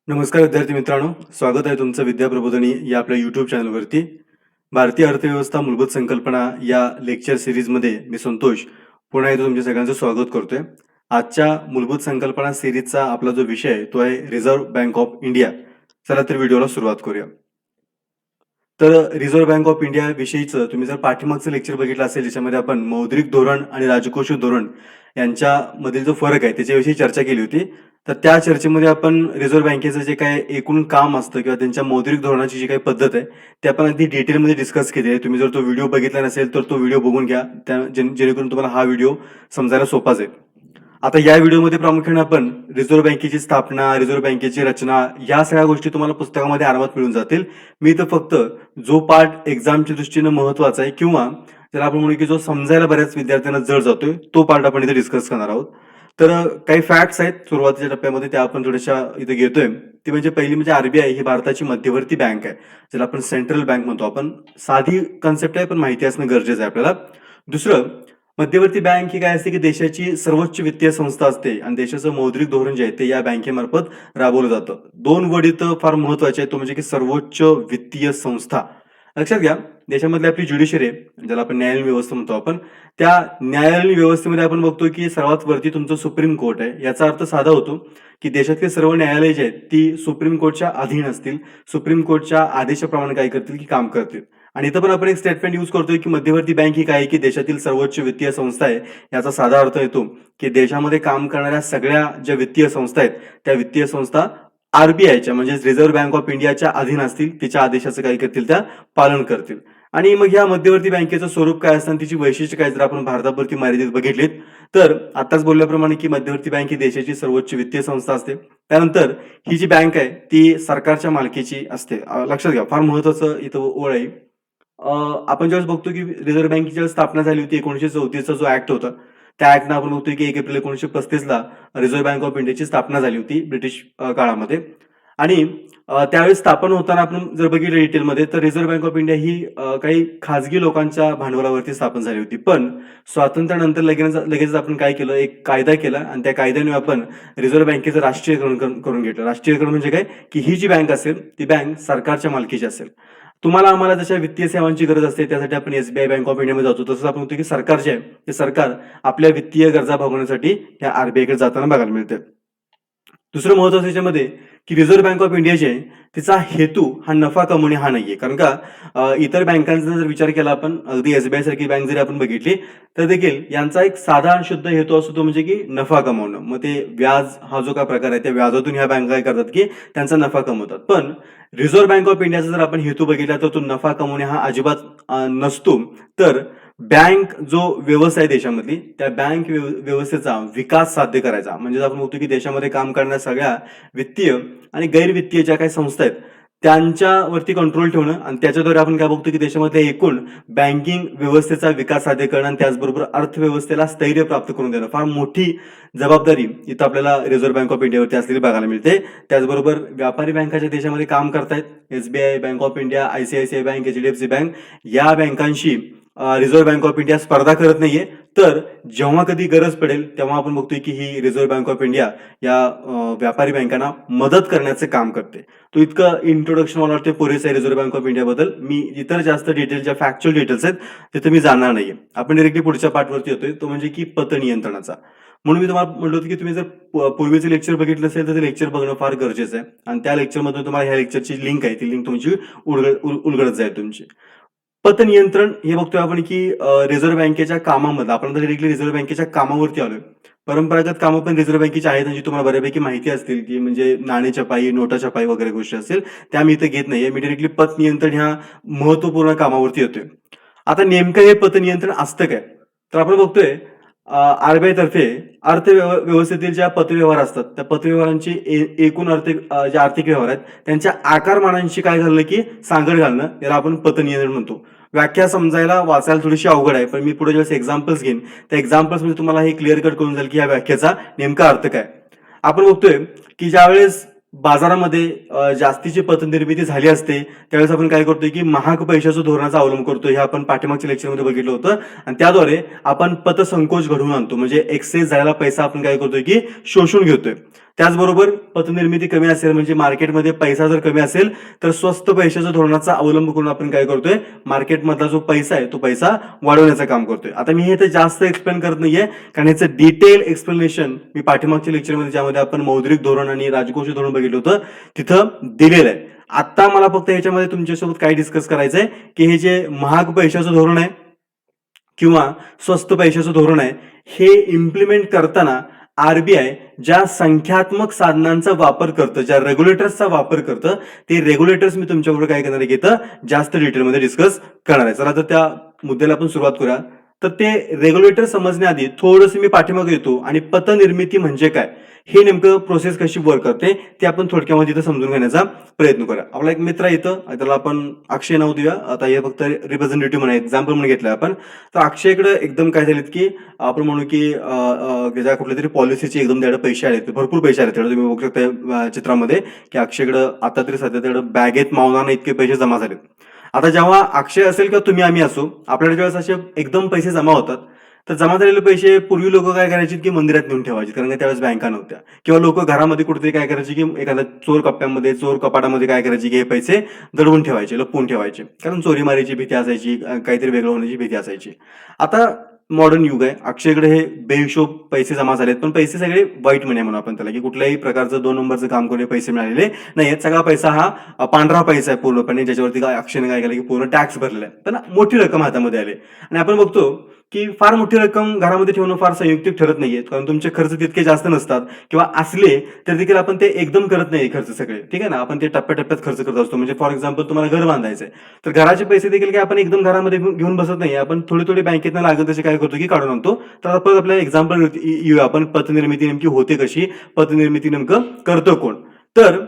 नमस्कार विद्यार्थी मित्रांनो, स्वागत आहे तुमचं विद्या प्रबोधिनी या आपल्या YouTube चॅनलवरती. भारतीय अर्थव्यवस्था मूलभूत संकल्पना या लेक्चर सीरीजमध्ये मी संतोष पुन्हा एकदा तुमच्या सगळ्यांचं स्वागत करतोय. आजच्या मूलभूत संकल्पना सीरीजचा आपला जो विषय आहे तो आहे रिझर्व्ह बँक ऑफ इंडिया. चला तर व्हिडिओला सुरुवात करूया. तर रिझर्व्ह बँक ऑफ इंडिया विषयीचं तुम्ही जर पाठीमागचं लेक्चर बघितलं असेल ज्याच्यामध्ये आपण मौद्रिक धोरण आणि राजकोषीय धोरण यांच्यामधील जो फरक आहे त्याच्याविषयी चर्चा केली होती. तर त्या चर्चेमध्ये आपण रिझर्व्ह बँकेचं जे काय एकूण काम असतं किंवा त्यांच्या मौद्रिक धोरणाची जी काही पद्धत आहे ते आपण अगदी डिटेलमध्ये डिस्कस केली आहे. तुम्ही जर तो व्हिडिओ बघितला नसेल तर तो व्हिडिओ बघून घ्या, जेणेकरून तुम्हाला हा व्हिडिओ समजायला सोपा जाईल. आता या व्हिडिओमध्ये प्रामुख्याने आपण रिझर्व्ह बँकेची स्थापना, रिझर्व्ह बँकेची रचना या सगळ्या गोष्टी तुम्हाला पुस्तकामध्ये आरामात मिळून जातील. मी तर फक्त जो पार्ट एक्झामच्या दृष्टीने महत्त्वाचा आहे किंवा ज्याला आपण म्हणू की जो समजायला बऱ्याच विद्यार्थ्यांना जड जातोय तो पार्ट आपण इथे डिस्कस करणार आहोत. तर काही फॅक्ट्स आहेत सुरुवातीच्या टप्प्यामध्ये त्या आपण थोड्याशा इथे घेतोय. ती म्हणजे पहिली म्हणजे आरबीआय ही भारताची मध्यवर्ती बँक आहे, ज्याला आपण सेंट्रल बँक म्हणतो. आपण साधी कन्सेप्ट आहे पण माहिती असणं गरजेचं आहे आपल्याला. दुसरं, मध्यवर्ती बँक ही काय असते की देशाची सर्वोच्च वित्तीय संस्था असते आणि देशाचं मौद्रिक धोरण जे आहे ते या बँकेमार्फत राबवलं जातं. दोन वर्ड इथं फार महत्वाचे आहेत, तो म्हणजे की सर्वोच्च वित्तीय संस्था. लक्षात घ्या, देशामधली आपली ज्युडिशरी आहे ज्याला आपण न्यायालयीन व्यवस्था म्हणतो आपण, त्या न्यायालयीन व्यवस्थेमध्ये आपण बघतो की सर्वात वरती तुमचं सुप्रीम कोर्ट आहे. याचा अर्थ साधा होतो की देशातले सर्व न्यायालय जे आहेत ती सुप्रीम कोर्टच्या अधीन असतील, सुप्रीम कोर्टच्या आदेशाप्रमाणे काय करतील की काम करतील. आणि इथं पण आपण एक स्टेटमेंट यूज करतोय की मध्यवर्ती बँक ही काय आहे की देशातील सर्वोच्च वित्तीय संस्था आहे. याचा साधा अर्थ येतो की देशामध्ये काम करणाऱ्या सगळ्या ज्या वित्तीय संस्था आहेत त्या वित्तीय संस्था आरबीआयच्या म्हणजे रिझर्व्ह बँक ऑफ इंडियाच्या अधीन असतील, तिच्या आदेशाचं काय करतील त्या पालन करतील. आणि मग ह्या मध्यवर्ती बँकेचं स्वरूप काय असतं, तिची वैशिष्ट्य काय जर आपण भारतापुरती मर्यादित बघितलीत तर आताच बोलल्याप्रमाणे की मध्यवर्ती बँक ही देशाची सर्वोच्च वित्तीय संस्था असते. त्यानंतर ही जी बँक आहे ती सरकारच्या मालकीची असते. लक्षात घ्या, फार महत्वाचं इथं ओळ आहे. आपण ज्यावेळेस बघतो की रिझर्व्ह बँकेची ज्यावेळेस स्थापना झाली होती 1934चा जो ऍक्ट होता त्या ऍक्टनं आपण बघतोय की 1 एप्रिल 1935 ला रिझर्व्ह बँक ऑफ इंडियाची स्थापना झाली होती ब्रिटिश काळामध्ये. आणि त्यावेळेस स्थापन होताना आपण जर बघितलं डिटेलमध्ये तर रिझर्व्ह बँक ऑफ इंडिया ही काही खाजगी लोकांच्या भांडवलावरती स्थापन झाली होती. पण स्वातंत्र्यानंतर लगेच आपण काय केलं, एक कायदा केला आणि त्या कायद्याने आपण रिझर्व्ह बँकेचं राष्ट्रीयकरण करून घेतलं. राष्ट्रीयकरण म्हणजे काय की ही जी बँक असेल ती बँक सरकारच्या मालकीची असेल. तुम्हाला आम्हाला जशा वित्तीय सेवांची गरज असते त्यासाठी आपण एसबीआय बँक ऑफ इंडियामध्ये जातो, तसंच आपण म्हणतो की सरकार जे आहे ते सरकार आपल्या वित्तीय गरजा भागवण्यासाठी या आरबीआयकडे जाताना बघायला मिळते. दुसरं महत्वाचं याच्यामध्ये की रिझर्व्ह बँक ऑफ इंडिया जे आहे तिचा हेतू हा नफा कमवणे हा नाहीये. कारण का इतर बँकांचा जर विचार केला आपण, अगदी एसबीआय सारखी बँक जरी आपण बघितली तर देखील यांचा एक साधा आणि शुद्ध हेतू असतो तो म्हणजे की नफा कमवणं. मग ते व्याज हा जो काय प्रकार आहे त्या व्याजातून ह्या बँका काय करतात की त्यांचा नफा कमवतात. पण रिझर्व्ह बँक ऑफ इंडियाचा जर आपण हेतू बघितला तर तो नफा कमवणे हा अजिबात नसतो. तर बँक जो व्यवसाय देशामधली त्या बँक व्यवस्थेचा विकास साध्य करायचा म्हणजे आपण बघतो की देशामध्ये काम करणाऱ्या सगळ्या वित्तीय आणि गैरवित्तीय ज्या काही संस्था आहेत त्यांच्यावरती कंट्रोल ठेवणं आणि त्याच्याद्वारे आपण काय बघतो की देशामध्ये एकूण बँकिंग व्यवस्थेचा विकास साध्य करणं आणि त्याचबरोबर अर्थव्यवस्थेला स्थैर्य प्राप्त करून देणं फार मोठी जबाबदारी इथं आपल्याला रिझर्व्ह बँक ऑफ इंडियावरती असलेली बघायला मिळते. त्याचबरोबर व्यापारी बँकाच्या देशामध्ये काम करतायत. SBI, bank of India, ICICI bank, HDFC bank या बँकांशी रिझर्व्ह बँक ऑफ इंडिया स्पर्धा करत नाहीये. तर जेव्हा कधी गरज पडेल तेव्हा आपण बघतोय की ही रिझर्व्ह बँक ऑफ इंडिया या व्यापारी बँकांना मदत करण्याचं काम करते. तो इतकं इंट्रोडक्शन मला वाटतं पुरेसं आहे रिझर्व्ह बँक ऑफ इंडिया बद्दल. मी इतर जास्त डिटेल ज्या फॅक्च्युअल डिटेल्स आहेत तिथे मी जाणार नाहीये. आपण डायरेक्टली पुढच्या पार्टवरती येतोय तो म्हणजे की पतनियंत्रणाचा. म्हणून मी तुम्हाला म्हटलं होतं की तुम्ही जर पूर्वीचे लेक्चर बघितलं असेल तर ते लेक्चर बघणं फार गरजेचं आहे आणि त्या लेक्चरमधून तुम्हाला ह्या लेक्चरची लिंक आहे ती लिंक तुमची उलगडत जाईल तुमची. पतनियंत्रण हे बघतोय आपण की रिझर्व्ह बँकेच्या कामामध्ये आपण डायरेक्टली रिझर्व्ह बँकेच्या कामावरती आलोय. परंपरागत कामं पण रिझर्व्ह बँकेची आहेत आणि तुम्हाला बऱ्यापैकी माहिती असतील की म्हणजे नाणे छपाई, नोटा छपाई वगैरे गोष्टी असतील त्या मी इथे घेत नाहीये. मी डायरेक्टली पतनियंत्रण ह्या महत्वपूर्ण कामावरती येतोय. आता नेमकं हे पतनियंत्रण असतं काय, तर आपण बघतोय आरबीआय तर्फे अर्थव्यवस्थेतील ज्या पतव्यवहार असतात त्या पतव्यवहारांची एकूण जे आर्थिक व्यवहार आहेत त्यांच्या आकारमानांशी काय झालं की सांगड घालणं याला आपण पतनियंत्रण म्हणतो. व्याख्या समजायला वाचायला थोडीशी अवघड आहे पण मी पुढे ज्यावेळेस एक्झाम्पल्स घेईन त्या एक्झाम्पल्स मध्ये तुम्हाला हे क्लिअर कट करून जाईल की या व्याख्याचा नेमका अर्थ काय. आपण बघतोय की ज्यावेळेस बाजारामध्ये जास्तीची पतनिर्मिती झाली असते त्यावेळेस आपण काय करतोय की महाग पैशाचं धोरणाचा अवलंब करतो. हे आपण पाठीमागच्या लेक्चरमध्ये बघितलं होतं आणि त्याद्वारे आपण पतसंकोच घडवून आणतो म्हणजे एक्सेस झालेला पैसा आपण काय करतोय की शोषून घेतोय. त्याचबरोबर पतनिर्मिती कमी असेल म्हणजे मार्केटमध्ये पैसा जर कमी असेल तर स्वस्त पैशाच्या धोरणाचा अवलंब करून आपण काय करतोय, मार्केटमधला जो पैसा आहे तो पैसा वाढवण्याचं काम करतोय. आता मी हे तर जास्त एक्सप्लेन करत नाहीये, कारण याचं डिटेल एक्सप्लेनेशन मी पाठीमागच्या लेक्चरमध्ये ज्यामध्ये आपण मौद्रिक धोरण आणि राजकोषीय धोरण बघितलं होतं तिथं दिलेलं आहे. आता मला फक्त याच्यामध्ये तुमच्यासोबत काय डिस्कस करायचंय की हे जे महाग पैशाचं धोरण आहे किंवा स्वस्त पैशाचं धोरण आहे हे इम्प्लिमेंट करताना आरबीआय ज्या संख्यात्मक साधनांचा वापर करतं, ज्या रेग्युलेटर्सचा वापर करतं, ते रेग्युलेटर्स मी तुमच्याबरोबर काय करणार आहे की जास्त डिटेलमध्ये डिस्कस करणार आहे. चला तर त्या मुद्द्याला आपण सुरुवात करूया. तर ते रेग्युलेटर समजण्याआधी थोडंसं मी पाठीमागे येतो आणि पतनिर्मिती म्हणजे काय हे नेमकं प्रोसेस कशी वर्क करते ते आपण थोडक्यामध्ये इथं समजून घेण्याचा प्रयत्न करूया. आपला एक मित्र येतं, त्याला आपण अक्षय नाव देऊया. आता हे फक्त रिप्रेझेंटेटिव्ह म्हणून एक्झाम्पल म्हणून घेतलं आपण. तर अक्षयकडे एकदम काय झालेत की आपण म्हणू की ज्या कुठल्या तरी पॉलिसीचे एकदम त्याकडे पैसे आलेत, भरपूर पैसे आले. त्याकडे तुम्ही बघू शकता चित्रामध्ये की अक्षयकडे आता तरी सध्या त्याकडे बॅगेत मावणार इतके पैसे जमा झालेत. आता जेव्हा अक्षय असेल किंवा तुम्ही आम्ही असो, आपल्याकडे ज्यावेळेस असे एकदम पैसे जमा होतात तर जमा झालेले पैसे पूर्वी लोक काय करायचे की मंदिरात नेऊन ठेवायचे, कारण का त्यावेळेस बँका नव्हत्या. किंवा लोक घरामध्ये कुठेतरी काय करायचे की एखाद्या चोर कप्प्यामध्ये, चोर कपाटामध्ये काय करायचे की हे पैसे दडवून ठेवायचे, लपवून ठेवायचे, कारण चोरी मारीची भीती असायची, काहीतरी वेगळं होण्याची भीती असायची. आता मॉडर्न युग आहे, अक्षयकडे हे बेहिशोब पैसे जमा झालेत, पण पैसे सगळे वाईट मनी म्हणू आपण त्याला, की कुठल्याही प्रकारचं 2 नंबरचं काम करून पैसे मिळालेले नाही. सगळा पैसा हा पांढरा पैसा आहे पूर्णपणे, ज्याच्यावरती काय अक्षयने काय केलं की पूर्ण टॅक्स भरलेला आहे. पण मोठी रक्कम हातामध्ये आली आणि आपण बघतो की फार मोठी रक्कम घरामध्ये ठेवणं फार संयुक्तिक ठरत नाहीये, कारण तुमचे खर्च तितके जास्त नसतात किंवा असले तर देखील आपण ते एकदम करत नाही खर्च सगळे, ठीक आहे ना. आपण ते टप्प्याटप्प्यात खर्च करत असतो. म्हणजे फॉर एक्झाम्पल तुम्हाला घर बांधायचंय तर घराचे पैसे देखील काय आपण एकदम घरामध्ये घेऊन बसत नाही, आपण थोडे थोडे बँकेतनं लागत तसे काय करतो की काढून आणतो. तर आता परत आपल्या एक्झाम्पल येऊया आपण, पतनिर्मिती नेमकी होते कशी, पतनिर्मिती नेमकं करतं कोण. तर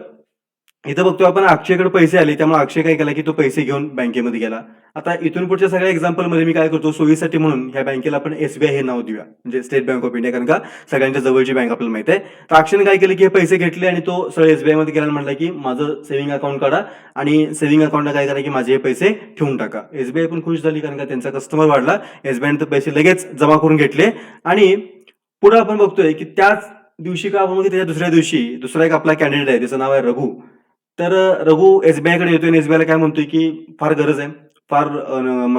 इथं बघतो आपण अक्षयकडे पैसे आले, त्यामुळे अक्षय काय केला की तो पैसे घेऊन बँकेमध्ये गेला. आता इथून पुढच्या सगळ्या एक्झाम्पल मध्ये मी काय करतो, सोयीसाठी म्हणून ह्या बँकेला आपण एसबीआय हे नाव देऊया, म्हणजे स्टेट बँक ऑफ इंडिया, कारण का सगळ्यांच्या जवळची बँक आपल्याला माहिती आहे. तर अक्षयने काय केलं की हे पैसे घेतले आणि तो सरळ एसबीआय मध्ये गेला आणि म्हटलं की माझं सेव्हिंग अकाउंट काढा आणि सेव्हिंग अकाउंटला काय करा की माझे हे पैसे ठेवून टाका. एसबीआय पण खुश झाली, कारण का त्यांचा कस्टमर वाढला. एसबीआयने तर पैसे लगेच जमा करून घेतले. आणि पुढे आपण बघतोय की त्याच दिवशी का आपण त्याच्या दुसऱ्या दिवशी दुसरा एक आपला कॅन्डिडेट आहे, त्याचं नाव आहे रघु. तर रघु एसबीआय कडे येतोय आणि एसबीआयला काय म्हणतोय की फार गरज आहे, फार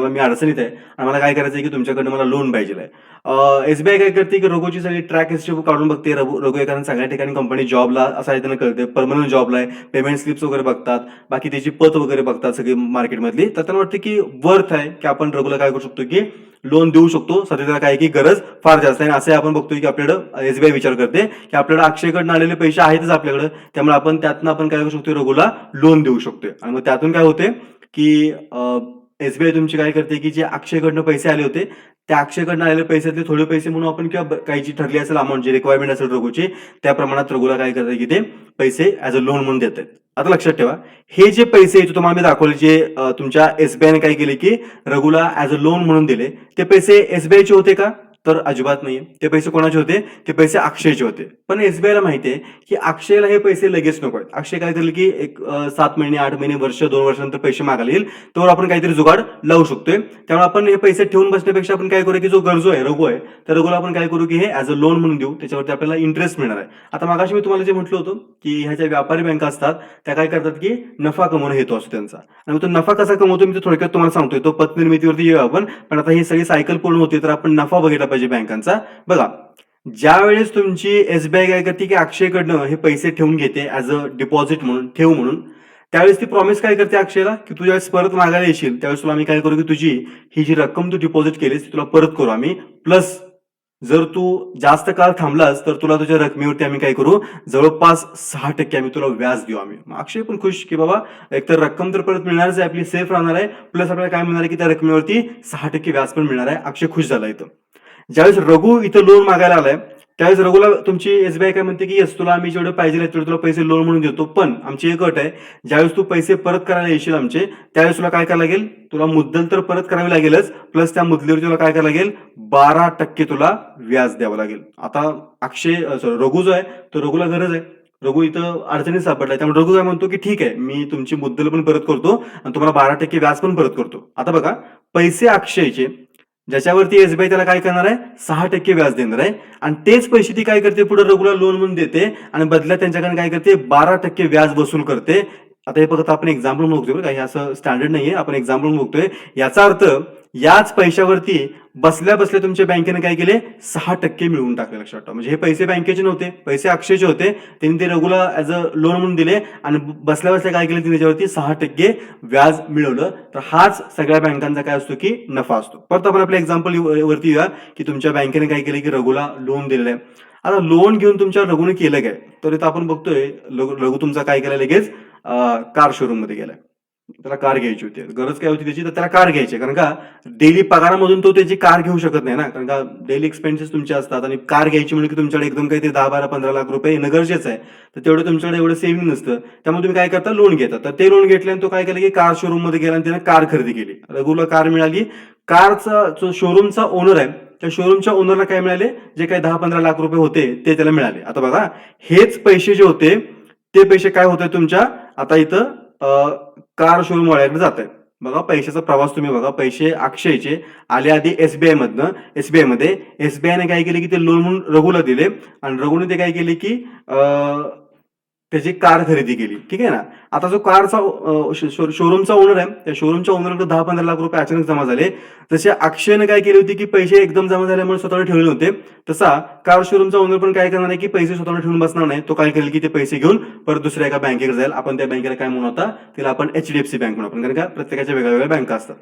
मी अडचणीत आहे आणि मला काय करायचं आहे की तुमच्याकडनं मला लोन पाहिजे आहे. एसबीआय काय करते की रघुची सगळी ट्रॅक हिस्ट्री काढून बघते. रघु एखाद्या सगळ्या ठिकाणी कंपनी जॉबला असं आहे, त्यांना कळते परमनंट जॉबला आहे, पेमेंट स्लिप्स वगैरे बघतात, बाकी त्याची पत वगैरे बघतात सगळी मार्केटमधली. तर त्यांना वाटतं की वर्थ आहे की आपण रघुला काय करू शकतो की लोन देऊ शकतो, सध्या त्याला काय की गरज फार जास्त आहे. असं आपण बघतोय की आपल्याकडं एसबीआय विचार करते की आपल्याला अक्षयकडनं आलेले पैसे आहेतच आपल्याकडे, त्यामुळे आपण त्यातनं आपण काय करू शकतो, रघुला लोन देऊ शकतोय. आणि मग त्यातून काय होते की एसबीआय तुमची काय करते की जे अक्षयकडनं पैसे आले होते त्या अक्षयकडनं आलेले पैशातले थोडे पैसे म्हणून आपण किंवा काही जी ठरली असेल अमाऊंट, जी रिक्वायरमेंट असेल रघुची, त्या प्रमाणात रघुला काय करते की ते पैसे ऍज अ लोन म्हणून देतात. आता लक्षात ठेवा, हे जे पैसे तुम्हाला मी दाखवले, जे तुमच्या एसबीआयने काय केले की रघुला ऍज अ लोन म्हणून दिले, ते पैसे एसबीआयचे होते का, तर अजिबात नाहीये. ते पैसे कोणाचे होते, ते पैसे अक्षयचे होते. पण एसबीआयला माहिती आहे की अक्षयला हे पैसे लगेच नको आहेत. अक्षय काय करेल की एक 7 महिने, 8 महिने, वर्ष, 2 वर्षानंतर पैसे मागायला येईल, तर आपण काहीतरी जुगाड लावू शकतोय. त्यामुळे आपण हे पैसे ठेवून बसण्यापेक्षा आपण काय करू की जो गरजू आहे रघु आहे, तर रघुला आपण काय करू की हे ऍज अ लोन म्हणून देऊ, त्याच्यावरती आपल्याला इंटरेस्ट मिळणार आहे. आता मागाशी मी तुम्हाला जे म्हटलं होतं की ह्या ज्या व्यापारी बँका असतात त्या काय करतात की नफा कमवणं हेतू असतो त्यांचा. आणि तो नफा कसा कमवतो मी थोडक्यात तुम्हाला सांगतोय, तो पतनिर्मितीवरती येऊ आपण. पण आता ही सगळी सायकल पूर्ण होती तर आपण नफा बघितला पाहिजे बँकांचा. बघा, ज्या वेळेस तुमची एसबीआय काय करते की अक्षयकडनं हे पैसे ठेवून घेते ऍज अ डिपॉझिट म्हणून, ठेव म्हणून, त्यावेळेस ती प्रॉमिस काय करते अक्षयला की तू ज्यावेळेस परत मागायला येशील त्यावेळेस तुला आम्ही काय करू की तुझी ही जी रक्कम तू डिपॉझिट केलीस ती तुला परत करू आम्ही, प्लस जर तू जास्त काळ थांबलास तर तुला तुझ्या रकमेवरती आम्ही काय करू, जवळपास 6% आम्ही तुला व्याज देऊ आम्ही. अक्षय पण खुश की बाबा एकतर रक्कम तर परत मिळणारच आहे, आपली सेफ राहणार आहे, प्लस आपल्याला काय मिळणार आहे की त्या रकमेवरती 6% व्याज पण मिळणार आहे. अक्षय खुश झाला इथं. ज्यावेळेस रघु इथं लोन मागायला आलाय त्यावेळेस रघुला तुमची एसबीआय काय म्हणते की येस तुला आम्ही जेवढे पाहिजे तेवढे तुला पैसे लोन म्हणून देतो, पण आमची एक अट आहे, ज्यावेळेस तू पैसे परत करायला येशील आमचे त्यावेळेस तुला काय करायला लागेल, तुला मुद्दल तर परत करावी लागेलच, प्लस त्या मुद्दलीवर तुला काय करायला लागेल 12% तुला व्याज द्यावं लागेल. आता रघु जो आहे तो रघुला गरज आहे, रघु इथं अडचणीत सापडलाय, त्यामुळे रघु काय म्हणतो की ठीक आहे मी तुमची मुद्दल पण परत करतो आणि तुम्हाला 12% व्याज पण परत करतो. आता बघा, पैसे अक्षयचे ज्याच्यावरती एसबीआय त्याला काय करणार आहे, 6% व्याज देणार आहे. आणि तेच पैसे ती काय करते, पुढे रेग्युलर लोन म्हणून देते आणि बदल्यात त्यांच्याकडे काय करते, 12% व्याज वसूल करते. आता हे फक्त आपण एक्झाम्पल बघतोय बरं का, हे असं स्टँडर्ड नाहीये, आपण एक्झाम्पल बघतोय. याचा अर्थ याच पैशावरती बसल्या बसल्या तुमच्या बँकेने काय केले, 6% मिळवून टाकले. लक्षात ठेवा, म्हणजे हे पैसे बँकेचे नव्हते, पैसे अक्षयचे होते. त्यांनी ते रेग्युलर ऍज अ लोन म्हणून दिले आणि बसल्या बसल्या काय केलं, त्याच्यावरती 6% व्याज मिळवलं. तर हाच सगळ्या बँकांचा काय असतो की नफा असतो. परत आपण आपल्या एक्झाम्पल वरती येऊया की तुमच्या बँकेने काय केलं की रघुला लोन दिलेलं आहे. आता लोन घेऊन तुमच्या रघुने केलं काय, तर इथं आपण बघतोय रघु तुमचा काय केलं, लगेच कार शोरूम मध्ये गेलाय. त्याला कार घ्यायची होती, गरज काय होती त्याची, तर त्याला कार घ्यायची. कारण का डेली पगारामधून तो त्याची कार घेऊ शकत नाही ना, कारण का डेली एक्सपेन्सेस तुमचे असतात आणि कार घ्यायची म्हणजे की तुमच्याकडे एकदम काही ते 10-12-15 लाख रुपये येणं गरजेचं आहे. तर तेवढं तुमच्याकडे एवढं सेव्हिंग नसतं. त्यामुळे तुम्ही काय करता, लोन घेता. तर ते लोन घेतल्याने तो काय केलं की कार शोरूम मध्ये गेला आणि त्याने कार खरेदी केली. रघुला कार मिळाली. कारचा जो शोरूमचा ओनर आहे, त्या शोरूमच्या ओनरला काय मिळाले, जे काही 10-15 लाख रुपये होते ते त्याला मिळाले. आता बघा, हेच पैसे जे होते ते पैसे काय होते तुमच्या, आता इथं कार शोरूम वाल्याकडे जात आहेत. बघा पैशाचा प्रवास तुम्ही बघा, पैसे अक्षयचे आले आधी एसबीआय मधनं, एसबीआय मध्ये. एसबीआयने काय केले की ते लोन म्हणून रघुला दिले आणि रघुने ते काय केले की त्याची कार खरेदी केली. ठीक आहे ना. आता जो कारचा शोरूमचा ओनर आहे, त्या शोरूमच्या ओनरकडे 10-15 लाख रुपये अचानक जमा झाले. तसे अक्षयने काय केले होते की पैसे एकदम जमा झाल्यामुळे स्वतःला ठेवले होते. तसा कार शोरूमचा ओनर पण काय करणार नाही की पैसे स्वतःला ठेवून बसणार नाही. तो काय करेल की ते पैसे घेऊन परत दुसऱ्या एका बँकेकडे जाईल. आपण त्या बँकेला काय म्हणू, आता तिला आपण एचडीएफसी बँक म्हणू आपण, कारण का प्रत्येकाच्या वेगळ्या वेगळ्या बँका असतात.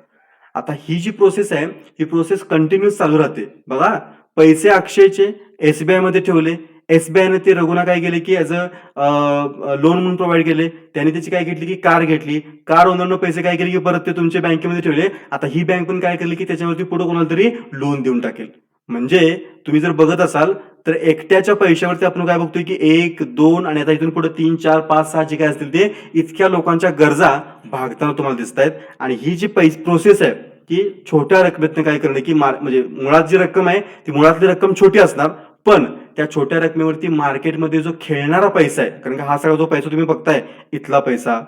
आता ही जी प्रोसेस आहे, ही प्रोसेस कंटिन्यूस चालू राहते. बघा, पैसे अक्षयचे एसबीआय मध्ये ठेवले, एसबीआयने ते रघुना काय केले की ऍज अ लोन म्हणून प्रोव्हाइड केले. त्यांनी त्याची काय घेतली की कार घेतली. कार ओनरनं पैसे काय केले की परत ते तुमच्या बँकेमध्ये ठेवले. आता ही बँक पण काय केली की त्याच्यावरती पुढे कोणाला तरी लोन देऊन टाकेल. म्हणजे तुम्ही जर बघत असाल तर एकट्याच्या पैशावरती आपण काय बघतोय की 1, 2 आणि आता इथून पुढे 3, 4, 5, 6 जे काय असतील ते इतक्या लोकांच्या गरजा भागताना तुम्हाला दिसत आहेत. आणि ही जी प्रोसेस आहे की छोट्या रकमेतनं काय करणं की म्हणजे मुळात जी रक्कम आहे ती मुळातली रक्कम छोटी असणार, पण त्या छोट्या रकमेवरती मार्केटमध्ये जो खेळणारा पैसा आहे, कारण का हा सगळा जो पैसा तुम्ही बघताय, इथला पैसा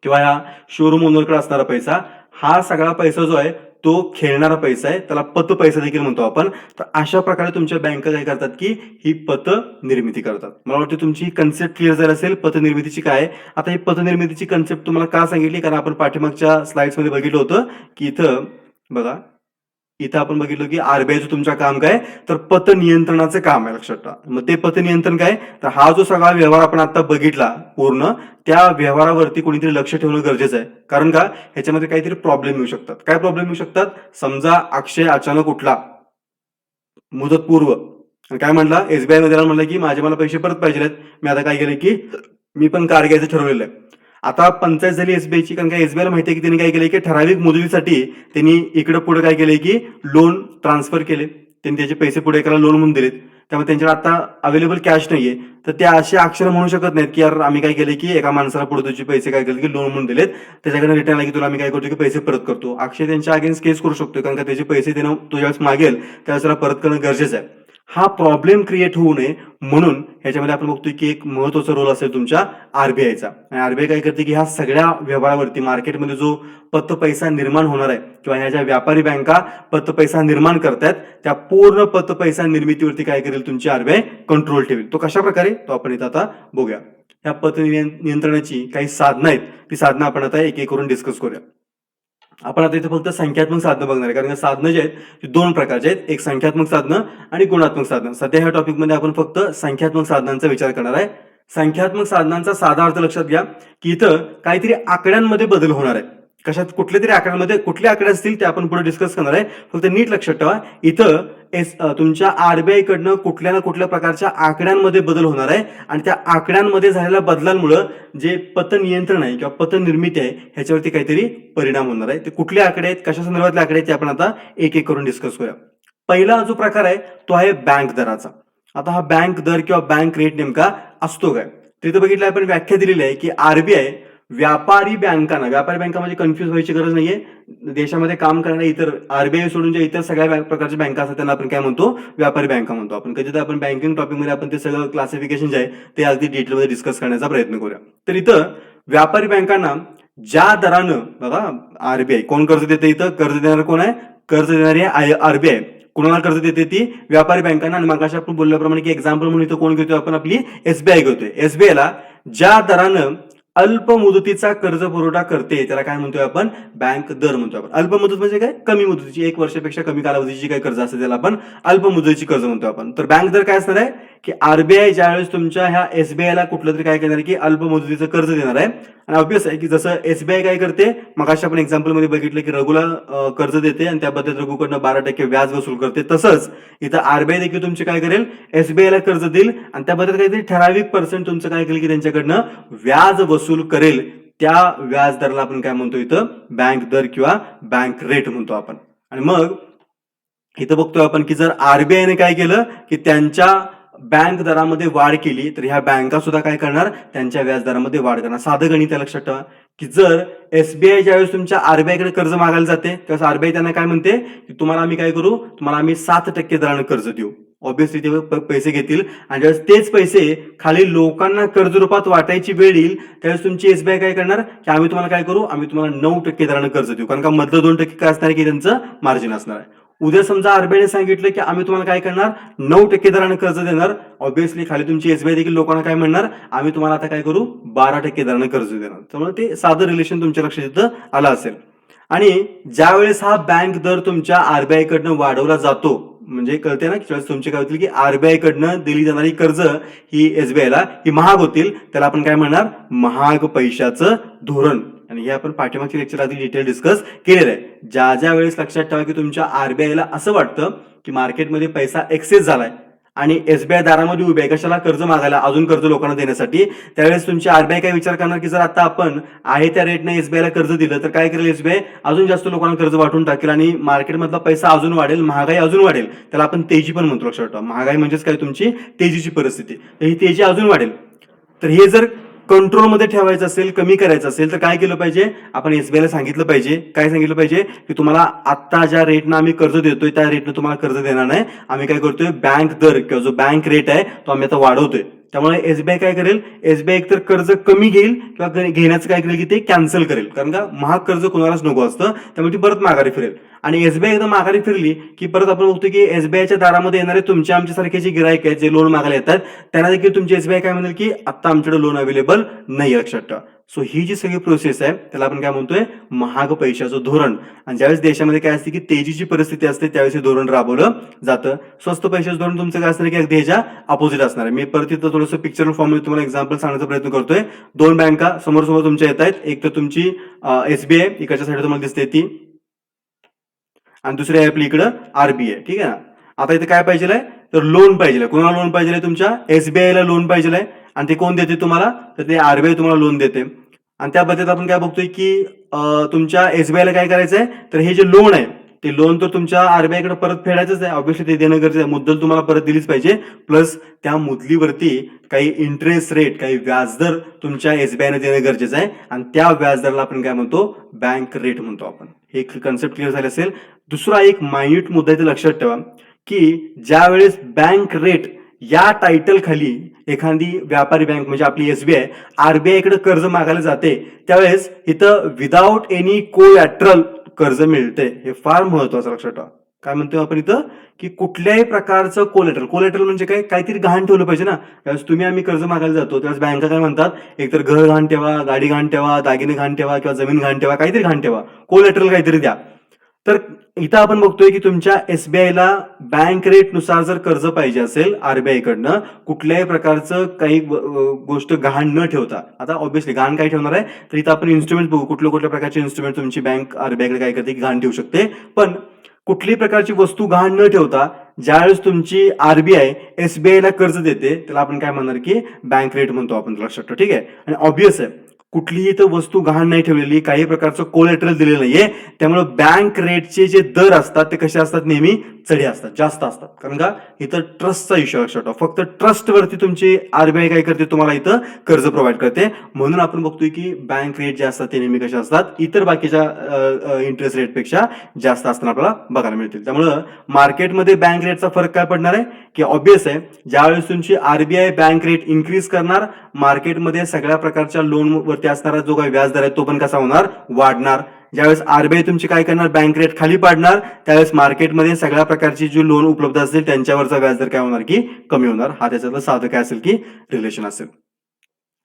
किंवा या शोरूम ओनरकडे असणारा पैसा, हा सगळा पैसा जो आहे तो खेळणारा पैसा आहे. त्याला पत पैसा देखील म्हणतो आपण. तर अशा प्रकारे तुमच्या बँका काय करतात की ही पत निर्मिती करतात. मला वाटतं तुमची कन्सेप्ट क्लिअर झाली असेल पत निर्मितीची काय. आता ही पत निर्मितीची कन्सेप्ट तुम्हाला का सांगितली, कारण आपण पाठीमागच्या स्लाइड्स मध्ये बघितलं होतं की इथं बघा, इथं आपण बघितलं की आरबीआयचं तुमचं काम काय, तर पत नियंत्रणाचं काम आहे. लक्षात ठेवा. मग ते पत नियंत्रण काय, तर हा जो सगळा व्यवहार आपण आता बघितला पूर्ण, त्या व्यवहारावरती कोणीतरी लक्ष ठेवणं गरजेचं आहे. कारण का ह्याच्यामध्ये काहीतरी प्रॉब्लेम येऊ शकतात. काय प्रॉब्लेम येऊ शकतात, समजा अक्षय अचानक उठला मुदतपूर्व आणि काय म्हणला, एसबीआय मध्ये म्हणलं की मला पैसे परत पाहिजे. मी आता काय केलं की मी पण कार घ्यायचं ठरवलेलं आहे. आता पंचायत झाली एसबीआयची, कारण का एसबीआयला माहिती आहे की त्यांनी काय केलंय की ठराविक मुदतीसाठी त्यांनी इकडे पुढे काय केलंय की लोन ट्रान्सफर केले. त्यांनी त्याचे पैसे पुढे एकाला लोन म्हणून दिलेत. त्यामुळे त्यांच्याकडे आता अवेलेबल कॅश नाहीये. तर ते असे अक्षर म्हणू शकत नाहीत की यार आम्ही काय केले की एका माणसाला पुढे तुझे पैसे काय केले की लोन म्हणून दिलेत, त्याच्याकडे रिटर्न आला की तुला आम्ही काय करतो की पैसे परत करतो. अक्षय त्यांच्या अगेन्स्ट केस करू शकतो, कारण का त्याचे पैसे देणं तो ज्यावेळेस मागेल त्यावेळेस त्याला परत करणं गरजेचं आहे. हा प्रॉब्लेम क्रिएट होऊ नये म्हणून ह्याच्यामध्ये आपण बघतोय की एक महत्वाचा रोल असेल तुमच्या आरबीआयचा. आणि आरबीआय काय करते की ह्या सगळ्या व्यवहारावरती मार्केटमध्ये जो पत पैसा निर्माण होणार आहे किंवा ह्या ज्या व्यापारी बँका पत पैसा निर्माण करतायत, त्या पूर्ण पत पैसा निर्मितीवरती काय करेल तुमची आरबीआय कंट्रोल ठेवेल. तो कशा प्रकारे, तो आपण इथं आता बघूया. ह्या पत नियंत्रणाची काही साधनं आहेत, ती साधनं आपण आता एक एक करून डिस्कस करूया. आपण आता इथे फक्त संख्यात्मक साधनं बघणार आहे, कारण का साधनं जे आहेत ती 2 प्रकारचे आहेत, एक संख्यात्मक साधनं आणि गुणात्मक साधनं. सध्या ह्या टॉपिक मध्ये आपण फक्त संख्यात्मक साधनांचा विचार करणार आहे. संख्यात्मक साधनांचा साधा अर्थ लक्षात घ्या की इथं काहीतरी आकड्यांमध्ये बदल होणार आहे. कशात, कुठल्या तरी आकड्यांमध्ये, कुठले आकडे असतील ते आपण पुढे डिस्कस करणार आहे. फक्त नीट लक्षात ठेवा, इथं तुमच्या आरबीआय कडनं कुठल्या ना कुठल्या प्रकारच्या आकड्यांमध्ये बदल होणार आहे आणि त्या आकड्यांमध्ये झालेल्या बदलांमुळे जे पत नियंत्रण आहे किंवा पत निर्मिती आहे ह्याच्यावरती काहीतरी परिणाम होणार आहे. ते कुठले आकडे आहेत, कशा संदर्भातले आकडे आहेत, ते आपण आता एक एक करून डिस्कस करूया. पहिला जो प्रकार आहे तो आहे बँक दराचा. आता हा बँक दर किंवा बँक रेट नेमका असतो काय, तिथं बघितलं आपण व्याख्या दिलेली आहे की आरबीआय व्यापारी बँका म्हणजे कन्फ्युज व्हायची गरज नाहीये. देशामध्ये काम करणाऱ्या इतर आरबीआय सोडून ज्या इतर सगळ्या प्रकारच्या बँका असतात त्यांना आपण काय म्हणतो, व्यापारी बँका म्हणतो. आपण कधी आपण बँकिंग टॉपिक मध्ये आपण ते सगळं क्लासिफिकेशन जे आहे ते अगदी डिटेलमध्ये डिस्कस करण्याचा प्रयत्न करूया. तर इथं व्यापारी बँकांना ज्या दरानं, बघा आरबीआय कोण कर्ज देते, इथं कर्ज देणार कोण आहे, कर्ज देणारी आरबीआय. कोणाला कर्ज देते? ती व्यापारी बँकांना. आणि मगाशी आपण बोलल्याप्रमाणे की एक्झाम्पल म्हणून इथं कोण घेतोय आपण? आपली एसबीआय घेतोय. एसबीआयला ज्या दरानं अल्प मुदतीचा कर्ज पुरवठा करते त्याला काय म्हणतोय आपण? बँक दर म्हणतोय आपण. अल्प मुदत म्हणजे काय? कमी मुदतीची, 1 वर्षापेक्षा कमी कालावधीची काही कर्ज असते त्याला आपण अल्प मुदतीची कर्ज म्हणतोय आपण. तर बँक दर काय असणार आहे की आरबीआय ज्यावेळेस तुमच्या ह्या एसबीआयला कुठलं तरी काय करणार आहे की अल्प मुदतीचं कर्ज देणार आहे. आणि ऑब्विस आहे की जसं एसबीआय काय करते, मगाशी आपण एक्झाम्पल मध्ये बघितलं की रघुला कर्ज देते आणि त्याबद्दल रघुकडनं 12% व्याज वसूल करते. तसंच इथं आरबीआय देखील तुमचे काय करेल? एसबीआयला कर्ज देईल आणि त्याबद्दल काहीतरी ठराविक पर्सेंट तुमचं काय करेल की त्यांच्याकडनं व्याज वसूल करेल. त्या व्याज दराला आपण काय म्हणतो इथं? बँक दर किंवा बँक रेट म्हणतो आपण. आणि मग इथं बघतोय आपण की जर आरबीआयने काय केलं की त्यांच्या बँक दरामध्ये वाढ केली तर ह्या बँका सुद्धा काय करणार? त्यांच्या व्याज दरामध्ये वाढ करणार. साधं गणित लक्षात ठेवा की जर एसबीआय ज्यावेळेस तुमच्या आरबीआय कडे कर्ज मागायला जाते त्यावेळेस आरबीआय त्यांना काय म्हणते की तुम्हाला आम्ही काय करू? तुम्हाला आम्ही 7% दराने कर्ज देऊ. ऑब्विसली ते पैसे घेतील आणि ज्यावेळेस तेच पैसे खाली लोकांना कर्ज रूपात वाटायची वेळ येईल त्यावेळेस तुमची एसबीआय काय करणार की आम्ही तुम्हाला काय करू? आम्ही तुम्हाला 9% दराने कर्ज देऊ. कारण का मधलं 2% काय असणार आहे की त्यांचं मार्जिन असणार आहे. उद्या समजा आरबीआयने सांगितलं की आम्ही तुम्हाला काय करणार? 9% दराने कर्ज देणार. ऑब्विसली खाली तुमची एसबीआय देखील लोकांना काय म्हणणार? आम्ही तुम्हाला आता काय करू? 12% दराने कर्ज देणार. त्यामुळे ते साधं रिलेशन तुमच्या लक्षात इथं आलं असेल. आणि ज्या वेळेस हा बँक दर तुमच्या आरबीआय कडनं वाढवला जातो म्हणजे कळते ना की तुमचे काय होतील की आरबीआय कडनं दिली जाणारी कर्ज ही एसबीआयला ही महाग होतील. त्याला आपण काय म्हणणार? महाग पैशाचं धोरण. आणि हे आपण पाठीमागच्या लेक्चर आधी डिटेल डिस्कस केलेलं आहे. ज्या वेळेस लक्षात ठेवा की तुमच्या आरबीआयला असं वाटतं की मार्केटमध्ये पैसा एक्सेस झालाय आणि एसबीआय दारामध्ये उभे आहे कशाला? कर्ज मागायला, अजून कर्ज लोकांना देण्यासाठी. त्यावेळेस तुमची आरबीआय काय विचार करणार की जर आता आपण आहे त्या रेटने एसबीआयला कर्ज दिलं तर काय करेल? एसबीआय अजून जास्त लोकांना कर्ज वाटून टाकेल आणि मार्केटमधला पैसा अजून वाढेल, महागाई अजून वाढेल. त्याला आपण तेजी पण म्हणतो. लक्षात ठेवा महागाई म्हणजेच काय? तुमची तेजीची परिस्थिती. तर ही तेजी अजून वाढेल. तर हे जर कंट्रोलमध्ये ठेवायचं असेल, कमी करायचं असेल तर काय केलं पाहिजे? आपण एसबीआयला सांगितलं पाहिजे. काय सांगितलं पाहिजे? की तुम्हाला आता ज्या रेटनं आम्ही कर्ज देतोय त्या रेटनं तुम्हाला कर्ज देणार नाही. आम्ही काय करतोय? बँक दर किंवा जो बँक रेट आहे तो आम्ही आता वाढवतोय. त्यामुळे एसबीआय काय करेल? एसबीआय एकतर कर्ज कमी घेईल किंवा घेण्याचं काय करेल की ते कॅन्सल करेल. कारण का? महाग कर्ज कोणालाच नको असतं त्यामुळे ती परत माघारी फिरेल. आणि एसबीआय एकदा माघारी फिरली की परत आपण बघतो की एसबीआयच्या दारामध्ये येणारे तुमच्या आमच्यासारखे जे गिरायक आहेत जे लोन मागायला येतात त्यांना देखील तुमची एसबीआय काय म्हणेल की आता आमच्याकडे लोन अवेलेबल नाही. लक्षात ठेवा. सो ही जी सगळी प्रोसेस आहे त्याला आपण काय म्हणतोय? महाग पैशाचं धोरण. आणि ज्यावेळेस देशामध्ये काय असते की तेजीची परिस्थिती असते त्यावेळेस हे धोरण राबवलं जातं. स्वस्त पैशाचं धोरण तुमचं काय असणार की अगदी ह्याच्या अपोजिट असणार आहे. मी परत इथं थोडंसं पिक्चर फॉर्ममध्ये तुम्हाला एक्झाम्पल सांगण्याचा प्रयत्न करतोय. 2 बँका समोर समोर तुमच्या येत आहेत. एक तर तुमची एसबीआय इकडच्या साईड तुम्हाला दिसते ती आणि दुसरी आहे आपली इकडं आरबीआय. ठीक आहे ना? आता इथे काय पाहिजे? तर लोन पाहिजे. कोणाला लोन पाहिजे? तुमच्या एसबीआयला लोन पाहिजे. आणि ते कोण देते तुम्हाला? तर ते आरबीआय तुम्हाला लोन देते. आणि त्या बद्दल आपण काय बघतोय की तुमच्या एसबीआयला काय करायचंय? तर हे जे लोन आहे ते लोन तर तुमच्या आरबीआय कडे परत फेडायचंच आहे. ऑब्व्हियसली ते देणं गरजेचं आहे. मुद्दल तुम्हाला परत दिलीच पाहिजे. प्लस त्या मुदलीवरती काही इंटरेस्ट रेट, काही व्याजदर तुमच्या एसबीआयने देणं गरजेचं आहे. आणि त्या व्याजदराला आपण काय म्हणतो? बँक रेट म्हणतो आपण. हे कन्सेप्ट क्लिअर झाले असेल. दुसरा एक मायन्यूट मुद्दा इथे लक्षात ठेवा की ज्या वेळेस बँक रेट या टायटल खाली एखादी व्यापारी बँक म्हणजे आपली एसबीआय आरबीआय कडे कर्ज मागायला जाते त्यावेळेस इथं विदाउट एनी कोलॅटरल कर्ज मिळते. हे फार महत्वाचं लक्षात ठेवा. काय म्हणतोय आपण इथं की कुठल्याही प्रकारचं कोलॅटरल म्हणजे काय? काहीतरी गहाण ठेवलं पाहिजे ना. त्यावेळेस तुम्ही आम्ही कर्ज मागायला जातो त्यावेळेस बँका काय म्हणतात? एकतर घर गहाण ठेवा, गाडी गहाण ठेवा, दागिने गहाण ठेवा किंवा जमीन गहाण ठेवा, काहीतरी गहाण ठेवा, कोलॅटरल काहीतरी द्या. तर इथं आपण बघतोय की तुमच्या एसबीआयला बँक रेट नुसार जर कर्ज पाहिजे असेल आरबीआय कडनं कुठल्याही प्रकारचं काही गोष्ट गहाण न ठेवता. आता ऑब्व्हियसली गहाण काय ठेवणार आहे? तर इथं आपण इन्स्ट्रुमेंट बघू कुठल्या प्रकारचे इन्स्ट्रुमेंट तुमची बँक आरबीआय कडे काय करते की गहाण ठेवू शकते. पण कुठलीही प्रकारची वस्तू गहाण न ठेवता ज्यावेळेस तुमची आरबीआय एसबीआयला कर्ज देते त्याला आपण काय म्हणणार की बँक रेट म्हणतो आपण. लक्षात ठेवा. ठीक आहे. आणि ऑब्व्हियस आहे कुठलीही तर वस्तू गहाण नाही ठेवलेली, काही प्रकारचं कोलॅटरल दिलेलं नाहीये, त्यामुळे बँक रेटचे जे दर असतात ते कसे असतात? नेहमी चढे असतात, जास्त असतात. कारण का? इथं ट्रस्टचा इश्यू लक्षात ठेवा. फक्त ट्रस्ट वरती तुमची आरबीआय काय करते? तुम्हाला इथं कर्ज प्रोव्हाइड करते. म्हणून आपण बघतोय की बँक रेट जे असतात ते नेहमी कसे असतात? इतर बाकीच्या इंटरेस्ट रेट पेक्षा जास्त असताना आपल्याला बघायला मिळतील. त्यामुळं मार्केटमध्ये बँक रेटचा फरक काय पडणार आहे की ऑब्व्हियस आहे ज्यावेळेस तुमची आरबीआय बँक रेट इन्क्रीज करणार मार्केटमध्ये सगळ्या प्रकारच्या लोन वरती असणारा जो काही व्याजदर आहे तो पण कसा होणार? वाढणार. ज्यावेळेस आरबीआय तुमची काय करणार, बँक रेट खाली पाडणार, त्यावेळेस मार्केटमध्ये सगळ्या प्रकारची जी लोन उपलब्ध असतील त्यांच्यावरचा व्याजदर काय होणार की कमी होणार. हा त्याच्यातलं साधं काय असेल की रिलेशन असेल.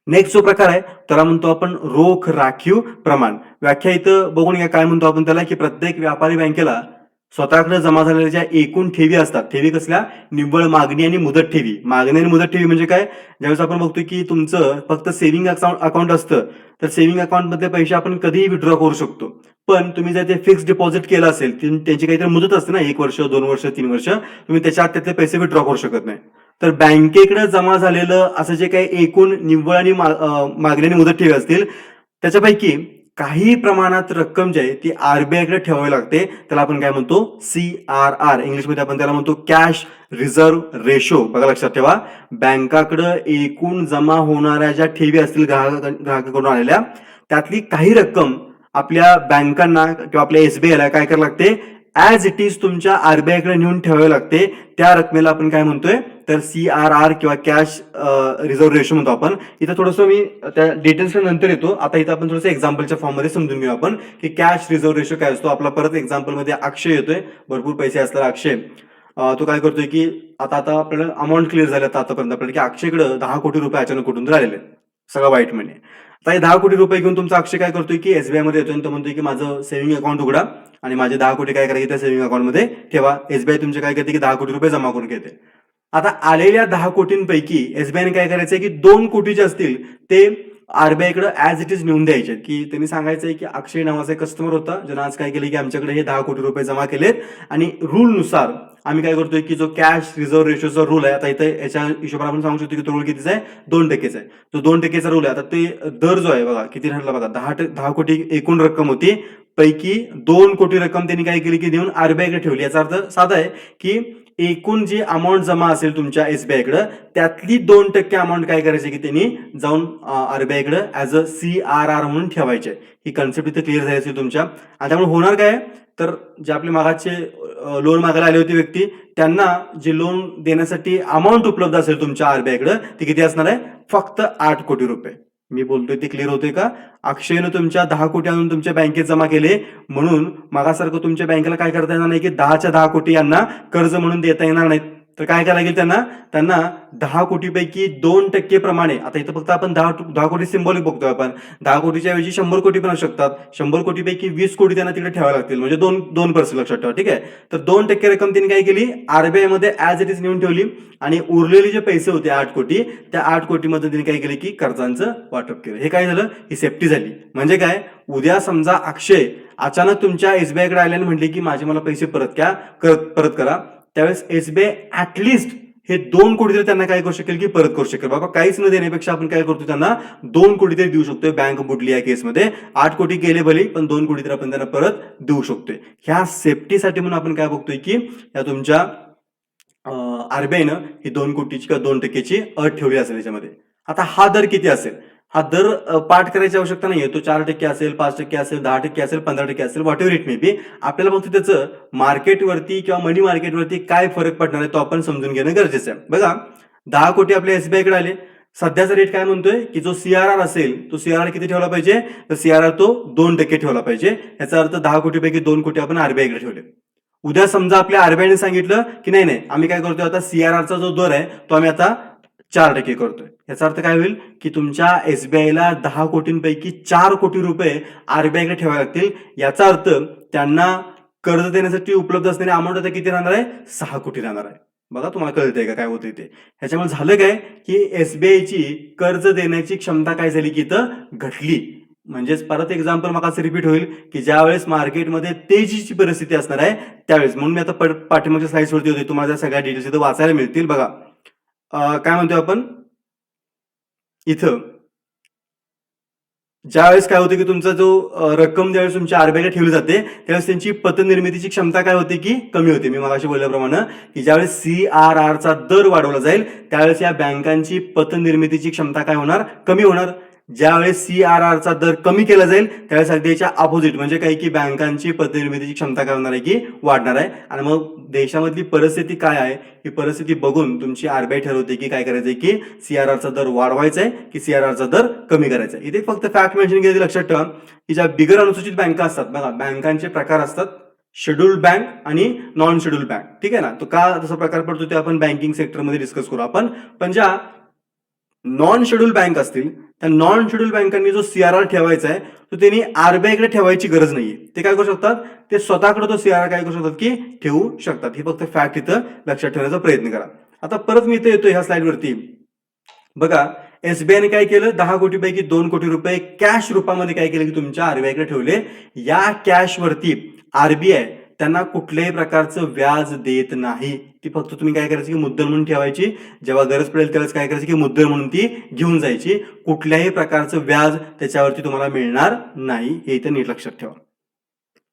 नेक्स्ट जो प्रकार आहे त्याला म्हणतो आपण रोख राखीव प्रमाण. व्याख्या इथं बघून घ्या, काय म्हणतो आपण त्याला, की प्रत्येक व्यापारी बँकेला स्वतःकडे जमा झालेल्या ज्या एकूण ठेवी असतात, ठेवी कसल्या, निव्वळ मागणी आणि मुदत ठेवी. मागणी आणि मुदत ठेवी म्हणजे काय, ज्यावेळेस आपण बघतो की तुमचं फक्त सेव्हिंग अकाउंट असतं, तर सेव्हिंग अकाउंट मधले पैसे आपण कधीही विड्रॉ करू शकतो. पण तुम्ही जर ते फिक्स डिपॉझिट केलं असेल, त्यांची काहीतरी मुदत असते ना, 1 वर्ष 2 वर्ष 3 वर्ष, तुम्ही त्याच्या आत त्यातले पैसे विड्रॉ करू शकत नाही. तर बँकेकडे जमा झालेलं असं जे काही एकूण निव्वळ आणि मागणी आणि मुदत ठेवी असतील, त्याच्यापैकी काही प्रमाणात रक्कम जी आहे ती आरबीआयकडे ठेवावी लागते. त्याला आपण काय म्हणतो, CRR. इंग्लिशमध्ये आपण त्याला म्हणतो कॅश रिझर्व्ह रेशो. बघा लक्षात ठेवा, बँकाकडे एकूण जमा होणाऱ्या ज्या ठेवी असतील ग्राहकाकडून आलेल्या, त्यातली काही रक्कम आपल्या बँकांना किंवा आपल्या एसबीआयला काय करावं लागते, ऍज इट इज तुमच्या आरबीआयकडे नेऊन ठेवावे लागते. त्या रकमेला आपण काय म्हणतोय, तर CRR किंवा कॅश रिझर्व्ह रेशो म्हणतो आपण. इथं थोडंसं मी त्या डिटेल्स नंतर येतो. आता इथं आपण थोडंसं एक्झाम्पलच्या फॉर्म मध्ये समजून घेऊ आपण की कॅश रिझर्व्ह रेशो काय असतो. आपला परत एक्झाम्पल मध्ये अक्षय येतोय, भरपूर पैसे असतात अक्षय. तो काय करतोय की आता आपल्याला अमाऊंट क्लिअर झालं आतापर्यंत आपल्याला, की अक्षयकडे 10 कोटी रुपये अचानक कुठून राहिलेले, सगळं वाईट म्हणे. आता हे 10 कोटी रुपये घेऊन तुमचा अक्षय काय करतोय की एसबीआय मध्ये येतोय, तो म्हणतोय की माझं सेव्हिंग अकाउंट उघडा आणि माझे 10 कोटी काय करायचे त्या सेव्हिंग अकाउंट मध्ये ठेवा. एसबीआय तुमचे काय करते की 10 कोटी रुपये जमा करून घेते. आता आलेल्या 10 कोटींपैकी एसबीआयने काय करायचंय की 2 कोटी जे असतील ते आरबीआयकडे ऍज इट इज नेऊन द्यायचे. की त्यांनी सांगायचंय की अक्षय नावाचा एक कस्टमर होता, ज्यानं आज काय केलं की आमच्याकडे हे 10 कोटी रुपये जमा केलेत आणि रूल नुसार आम्ही काय करतोय की जो कॅश रिझर्व्ह रेशोचा रूल आहे, आता इथे याच्या हिशोबाने आपण सांगू शकतो की तो रूल कितीचा आहे, 2%चा आहे. तो 2%चा रूल आहे. आता ते दर जो आहे बघा किती ठरला बघा, 10 कोटी एकूण रक्कम होती, पैकी 2 कोटी रक्कम त्यांनी काय केली की देऊन आरबीआयकडे ठेवली. याचा अर्थ साधा आहे की एकूण जी अमाऊंट जमा असेल तुमच्या एसबीआयकडे, त्यातली 2% अमाऊंट काय करायची की त्यांनी जाऊन आरबीआयकडे ऍज अ CRR म्हणून ठेवायचे. ही कन्सेप्ट इथे क्लिअर झाली असेल तुमच्या. आणि त्यामुळे होणार काय, तर जे आपले मागाचे लोन मागायला आले होते व्यक्ती, त्यांना जे लोन देण्यासाठी अमाऊंट उपलब्ध असेल तुमच्या आरबीआयकडे, ती किती असणार आहे, फक्त 8 कोटी रुपये. मी बोलतोय ते क्लिअर होतोय का. अक्षयनं तुमच्या 10 कोटी आणून तुमच्या बँकेत जमा केले, म्हणून मागासारखं तुमच्या बँकेला काय करता येणार नाही की 10च्या 10 कोटी यांना कर्ज म्हणून देता येणार नाहीत. तर काय करायला लागेल त्यांना 10 कोटीपैकी 2% प्रमाणे, आता इथं फक्त आपण 10 कोटी सिम्बॉलिक बघतोय आपण, 10 कोटीच्या ऐवजी 100 कोटी पण असू शकतात. 100 कोटीपैकी 20 कोटी त्यांना तिकडे ठेवावे लागतील, म्हणजे 2% लक्षात ठेवा. ठीक आहे, तर 2% रक्कम त्यांनी काय केली, आरबीआय मध्ये ऍज इट इज नेऊन ठेवली आणि उरलेले जे पैसे होते 8 कोटी, त्या 8 कोटीमध्ये त्यांनी काय केले की कर्जांचं वाटप केलं. हे काय झालं, ही सेफ्टी झाली. म्हणजे काय, उद्या समजा अक्षय अचानक तुमच्या एसबीआयकडे आल्याने म्हटले की माझे मला पैसे परत करा, त्यावेळेस एसबीआय ऍटलिस्ट हे 2 कोटी तरी त्यांना काय करू शकेल की परत करू शकेल. बाबा काहीच न देण्यापेक्षा आपण काय करतो, त्यांना 2 कोटी तरी देऊ शकतोय. बँक बुडली या केसमध्ये 8 कोटी गेले भले, पण 2 कोटी तरी आपण त्यांना परत देऊ शकतोय. ह्या सेफ्टीसाठी म्हणून आपण काय बघतोय की या तुमच्या आरबीआयनं ही 2 कोटीची किंवा 2%ची अट ठेवली असेल याच्यामध्ये. आता हा दर किती असेल, हा दर पाठ करायची आवश्यकता नाहीये. तो 4% असेल, 5% असेल, 10% असेल, 15% असेल, what ever it may be. आपल्याला फक्त त्याचं मार्केटवरती किंवा मनी मार्केटवरती काय फरक पडणार आहे तो आपण समजून घेणं गरजेचं आहे. बघा 10 कोटी आपल्या एसबीआयकडे आले, सध्याचा रेट काय म्हणतोय की जो CRR असेल तो CRR किती ठेवला पाहिजे, तर CRR तो 2% ठेवला पाहिजे. याचा अर्थ 10 कोटीपैकी 2 कोटी आपण आरबीआयकडे ठेवले. उद्या समजा आपल्या आरबीआयने सांगितलं की नाही आम्ही काय करतोय आता, CRRचा जो दर आहे तो आम्ही आता 4% करतोय. याचा अर्थ काय होईल की तुमच्या एसबीआयला 10 कोटींपैकी 4 कोटी रुपये आरबीआयकडे ठेवावे लागतील. याचा अर्थ त्यांना कर्ज देण्यासाठी उपलब्ध असणारी अमाऊंट आता किती राहणार आहे, 6 कोटी राहणार आहे. बघा तुम्हाला कळतंय का काय होतंय ते. ह्याच्यामुळे झालं काय की एसबीआयची कर्ज देण्याची क्षमता काय झाली की इथं घटली. म्हणजेच परत एक्झाम्पल मग असं रिपीट होईल की ज्यावेळेस मार्केटमध्ये तेजीची परिस्थिती असणार आहे त्यावेळेस, म्हणून मी आता पाठीमागच्या स्लाइड्स वरती होते, तुम्हाला त्या सगळ्या डिटेल्स इथं वाचायला मिळतील. बघा काय म्हणतोय आपण इथं, ज्यावेळेस काय होतं की तुमचा जो रक्कम ज्यावेळेस तुमच्या आरबीआयला ठेवली जाते त्यावेळेस त्यांची पतनिर्मितीची क्षमता काय होते की कमी होते. मी मगाशी बोलल्याप्रमाणे की ज्यावेळेस CRRचा दर वाढवला जाईल त्यावेळेस या बँकांची पतनिर्मितीची क्षमता काय होणार, कमी होणार. ज्यावेळेस CRRचा दर कमी केला जाईल त्यावेळेस अगदी याच्या अपोजिट म्हणजे काय की बँकांची पतनिर्मितीची क्षमता काय होणार आहे की वाढणार आहे. आणि मग देशामधली परिस्थिती काय आहे ही परिस्थिती बघून तुमची RBI ठरवते की काय करायचंय की CRRचा दर वाढवायचा आहे की CRRचा दर कमी करायचा आहे. इथे फक्त फॅक्ट मेन्शन केली लक्षात ठेवा की ज्या बिगर अनुसूचित बँका असतात बघा, बँकांचे प्रकार असतात शेड्यूल्ड बँक आणि नॉन शेड्यूल्ड बँक. ठीक आहे ना. तो का तसा प्रकार पडतो ते आपण बँकिंग सेक्टरमध्ये डिस्कस करू आपण. पण ज्या नॉन शेड्यूल बँक असतील त्या नॉन शेड्यूल बँकांनी जो CRR ठेवायचा आहे तो त्यांनी RBI कडे ठेवायची गरज नाहीये. ते काय करू शकतात, ते स्वतःकडे तो CRR काय करू शकतात की ठेवू शकतात. ही फक्त फॅक्ट इथं लक्षात ठेवण्याचा प्रयत्न करा. आता परत मी इथे येतो ह्या स्लाइडवरती. बघा, SBIने काय केलं, 10 कोटीपैकी 2 कोटी रुपये कॅश रूपामध्ये काय केलं की तुमच्या RBI कडे ठेवले. या कॅश वरती RBI त्यांना कुठल्याही प्रकारचं व्याज देत नाही. ती फक्त तुम्ही काय करायची की मुद्दल म्हणून ठेवायची. जेव्हा गरज पडेल त्यावेळेस काय करायची की मुद्दल म्हणून ती घेऊन जायची. कुठल्याही प्रकारचं व्याज त्याच्यावरती तुम्हाला मिळणार नाही. हे इथे नीट लक्षात ठेवा.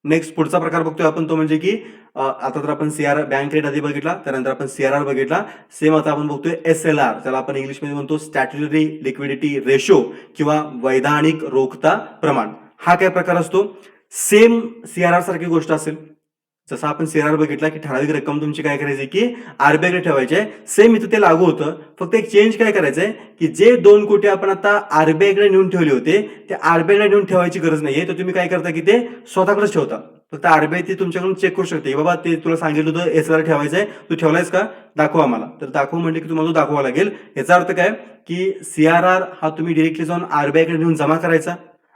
नेक्स्ट पुढचा प्रकार बघतोय आपण तो म्हणजे की आता तर आपण CRR बँक रेट आधी बघितला, त्यानंतर आपण CRR बघितला. सेम आता आपण बघतोय SLR, त्याला आपण इंग्लिशमध्ये म्हणतो स्टॅट्युटरी लिक्विडिटी रेशो किंवा वैधानिक रोखता प्रमाण. हा काय प्रकार असतो, सेम CRR सारखी गोष्ट असेल. जसं आपण CRR बघितला की ठराविक रक्कम तुमची काय करायची की RBI कडे ठेवायची आहे. सेम इथं ते लागू होतं. फक्त एक चेंज काय करायचंय की जे 2 कोटी आपण आता RBI कडे नेऊन ठेवले होते ते RBI कडे नेऊन ठेवायची गरज नाहीये. तर तुम्ही काय करता की ते स्वतःकडेच ठेवता. फक्त RBI ते तुमच्याकडून चेक करू शकते, बाबा ते तुला सांगितलं होतं SLR ठेवायचंय, तू ठेवलायस का, दाखवा आम्हाला. तर दाखव म्हणजे की तुम्हाला तो दाखवावा लागेल. याचा अर्थ काय की CRR हा तुम्ही डिरेक्टली जाऊन RBI कडे नेऊन जमा करायचा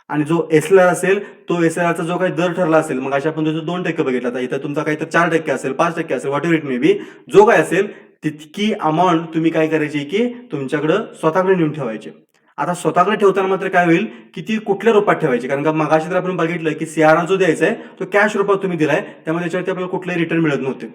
आणि जो SLR असेल तो SLRचा जो काही दर ठरला असेल, मग अशा आपण त्याचा 2% बघितला, तर इथं तुमचा काही तर 4% असेल, 5% असेल, what ever it may be, जो काय असेल तितकी अमाऊंट तुम्ही काय करायची की तुमच्याकडे स्वतःकडे नेऊन ठेवायची. आता स्वतःकडे ठेवताना मात्र काय होईल की ती कुठल्या रूपात ठेवायची, कारण का मगाशी तर आपण बघितलं की CRR जो द्यायचा आहे तो कॅश रूपात तुम्ही दिलाय, त्यामुळे त्याच्यावरती आपल्याला कुठलाही रिटर्न मिळत नव्हते.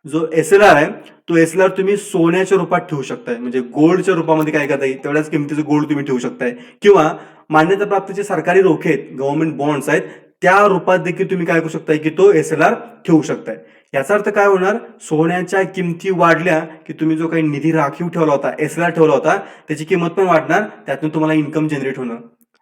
जो SLR आहे तो SLR तुम्ही सोन्याच्या रूपात ठेवू शकताय, म्हणजे गोल्डच्या रूपामध्ये काय करता येईल तेवढ्याच किमतीचं गोल्ड तुम्ही ठेवू शकताय, किंवा मान्यता प्राप्त जे सरकारी रोखे आहेत, गव्हर्नमेंट बॉन्ड्स आहेत, त्या रूपात देखील तुम्ही काय करू शकताय की तो SLR ठेवू शकताय. याचा अर्थ काय होणार, सोन्याच्या किमती वाढल्या की तुम्ही जो काही निधी राखीव ठेवला होता, SLR ठेवला होता, त्याची किंमत पण वाढणार, त्यातून तुम्हाला इन्कम जनरेट होणार.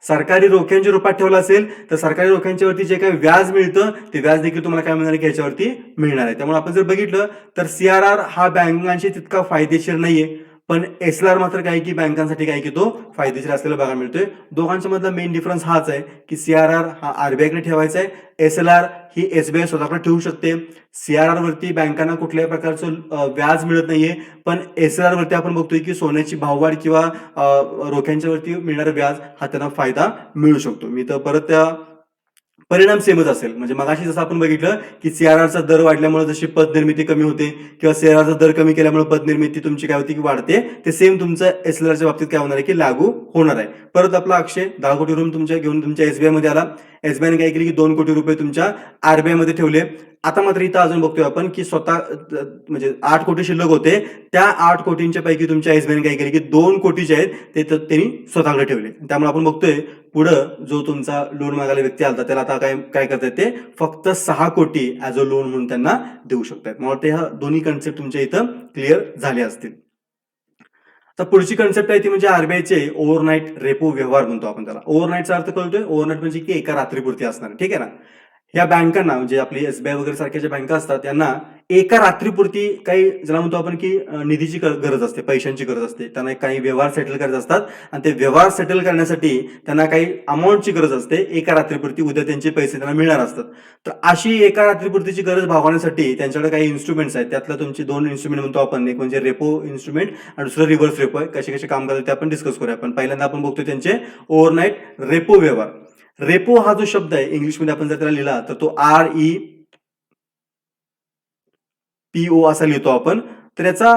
सरकारी रोख्यांच्या रूपात ठेवला असेल तर सरकारी रोख्यांच्या वरती जे काही व्याज मिळतं ते व्याज देखील तुम्हाला काय मिळणार की याच्यावरती मिळणार आहे. त्यामुळे आपण जर बघितलं तर CRR हा बँकांशी तितका फायदेशीर नाहीये, पण SLR मात्र काय की बँकांसाठी काय की तो फायदेशीर असलेला बघायला मिळतोय. दोघांच्या मधला मेन डिफरन्स हाच आहे की CRR हा RBI कडे ठेवायचा आहे, SLR ही SBI स्वतःकडे ठेवू शकते. CRR वरती बँकांना कुठल्याही प्रकारचं व्याज मिळत नाहीये, पण SLR वरती आपण बघतोय की सोन्याची भाववाढ किंवा रोख्यांच्या वरती मिळणारा व्याज हा त्यांना फायदा मिळू शकतो. मी तर परत त्या परिणाम सेमच असेल, म्हणजे मगाशी जसं आपण बघितलं की CRRचा दर वाढल्यामुळे जशी पत निर्मिती कमी होते किंवा CRRचा दर कमी केल्यामुळे पत निर्मिती तुमची काय होती की वाढते, ते सेम तुमचं SLRच्या बाबतीत काय होणार आहे की लागू होणार आहे. परत आपला अक्षय 10 कोटी रुपये तुमच्या घेऊन तुमच्या SBI मध्ये आला. SBIने काय केली की 2 कोटी रुपये तुमच्या RBI मध्ये ठेवले. आता मात्र इथं अजून बघतोय आपण की स्वतः म्हणजे 8 कोटी शिल्लक होते, त्या 8 कोटींच्या पैकी तुमच्या SBIने काय केली की 2 कोटी जे आहेत ते त्यांनी स्वतःकडे ठेवले. त्यामुळे आपण बघतोय पुढं जो तुमचा लोन मागायला व्यक्ती आला त्याला आता काय काय करतायत, ते फक्त 6 कोटी ऍज अ लोन म्हणून त्यांना देऊ शकतात. मला वाटतं ह्या दोन्ही कन्सेप्ट तुमच्या इथं क्लिअर झाले असतील. आता पुढची कन्सेप्ट आहे ती म्हणजे RBIचे ओव्हरनाईट रेपो व्यवहार म्हणतो आपण त्याला. ओव्हरनाईटचा अर्थ कळतोय, ओव्हरनाईट म्हणजे की एका रात्रीपुरती असणार, ठीक आहे ना. या बँकांना म्हणजे आपली SBI वगैरे सारख्या ज्या बँका असतात त्यांना एका रात्रीपुरती काही ज्याला म्हणतो आपण की निधीची गरज असते, पैशांची गरज असते, त्यांना काही व्यवहार सेटल करायचे असतात आणि ते व्यवहार सेटल करण्यासाठी त्यांना काही अमाऊंटची गरज असते एका रात्रीपुरती, उद्या त्यांचे पैसे त्यांना मिळणार असतात. तर अशी एका रात्रीपुरतीची गरज भागवण्यासाठी त्यांच्याकडे काही इन्स्ट्रुमेंट्स आहेत. त्यातलं तुमची 2 इन्स्ट्रुमेंट म्हणतो आपण, एक म्हणजे रेपो इन्स्ट्रुमेंट आणि दुसरं रिव्हर्स रेपो आहे. कसे कसे काम करतात ते आपण डिस्कस करूया. पण पहिल्यांदा आपण बघतोय त्यांचे ओव्हरनाईट रेपो व्यवहार. रेपो हा जो शब्द आहे इंग्लिशमध्ये आपण जर त्याला लिहिला तर तो REPO असा लिहितो आपण. तर याचा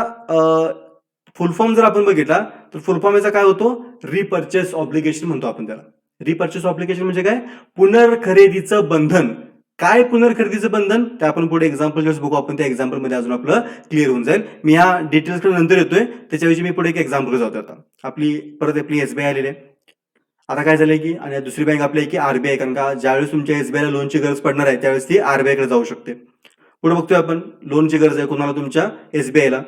फुल फॉर्म जर आपण बघितला तर फुल फॉर्म याचा काय होतो, रिपर्चेस ऑब्लिगेशन म्हणतो आपण त्याला. रिपर्चेस ऑब्लिगेशन म्हणजे काय, पुनर्खरेदीचं बंधन. काय पुनर्खरेदीचं बंधन ते आपण पुढे एक्झाम्पल जस्ट बघू आपण, त्या एक्झाम्पल मध्ये अजून आपलं क्लिअर होऊन जाईल. मी ह्या डिटेल्स कडे नंतर येतोय, त्याच्याविषयी मी पुढे एक एक्झाम्पल जातो. आता आपली परत आपली SBI आलेली आहे. आता काय झालंय की आणि दुसरी बँक आपली आहे की RBI, कारण का ज्यावेळेस तुमच्या SBI ला लोनची गरज पडणार आहे त्यावेळेस ती RBI कडे जाऊ शकते. पुढे बघतोय आपण लोनची गरज आहे कोणाला, तुमच्या SBI ला.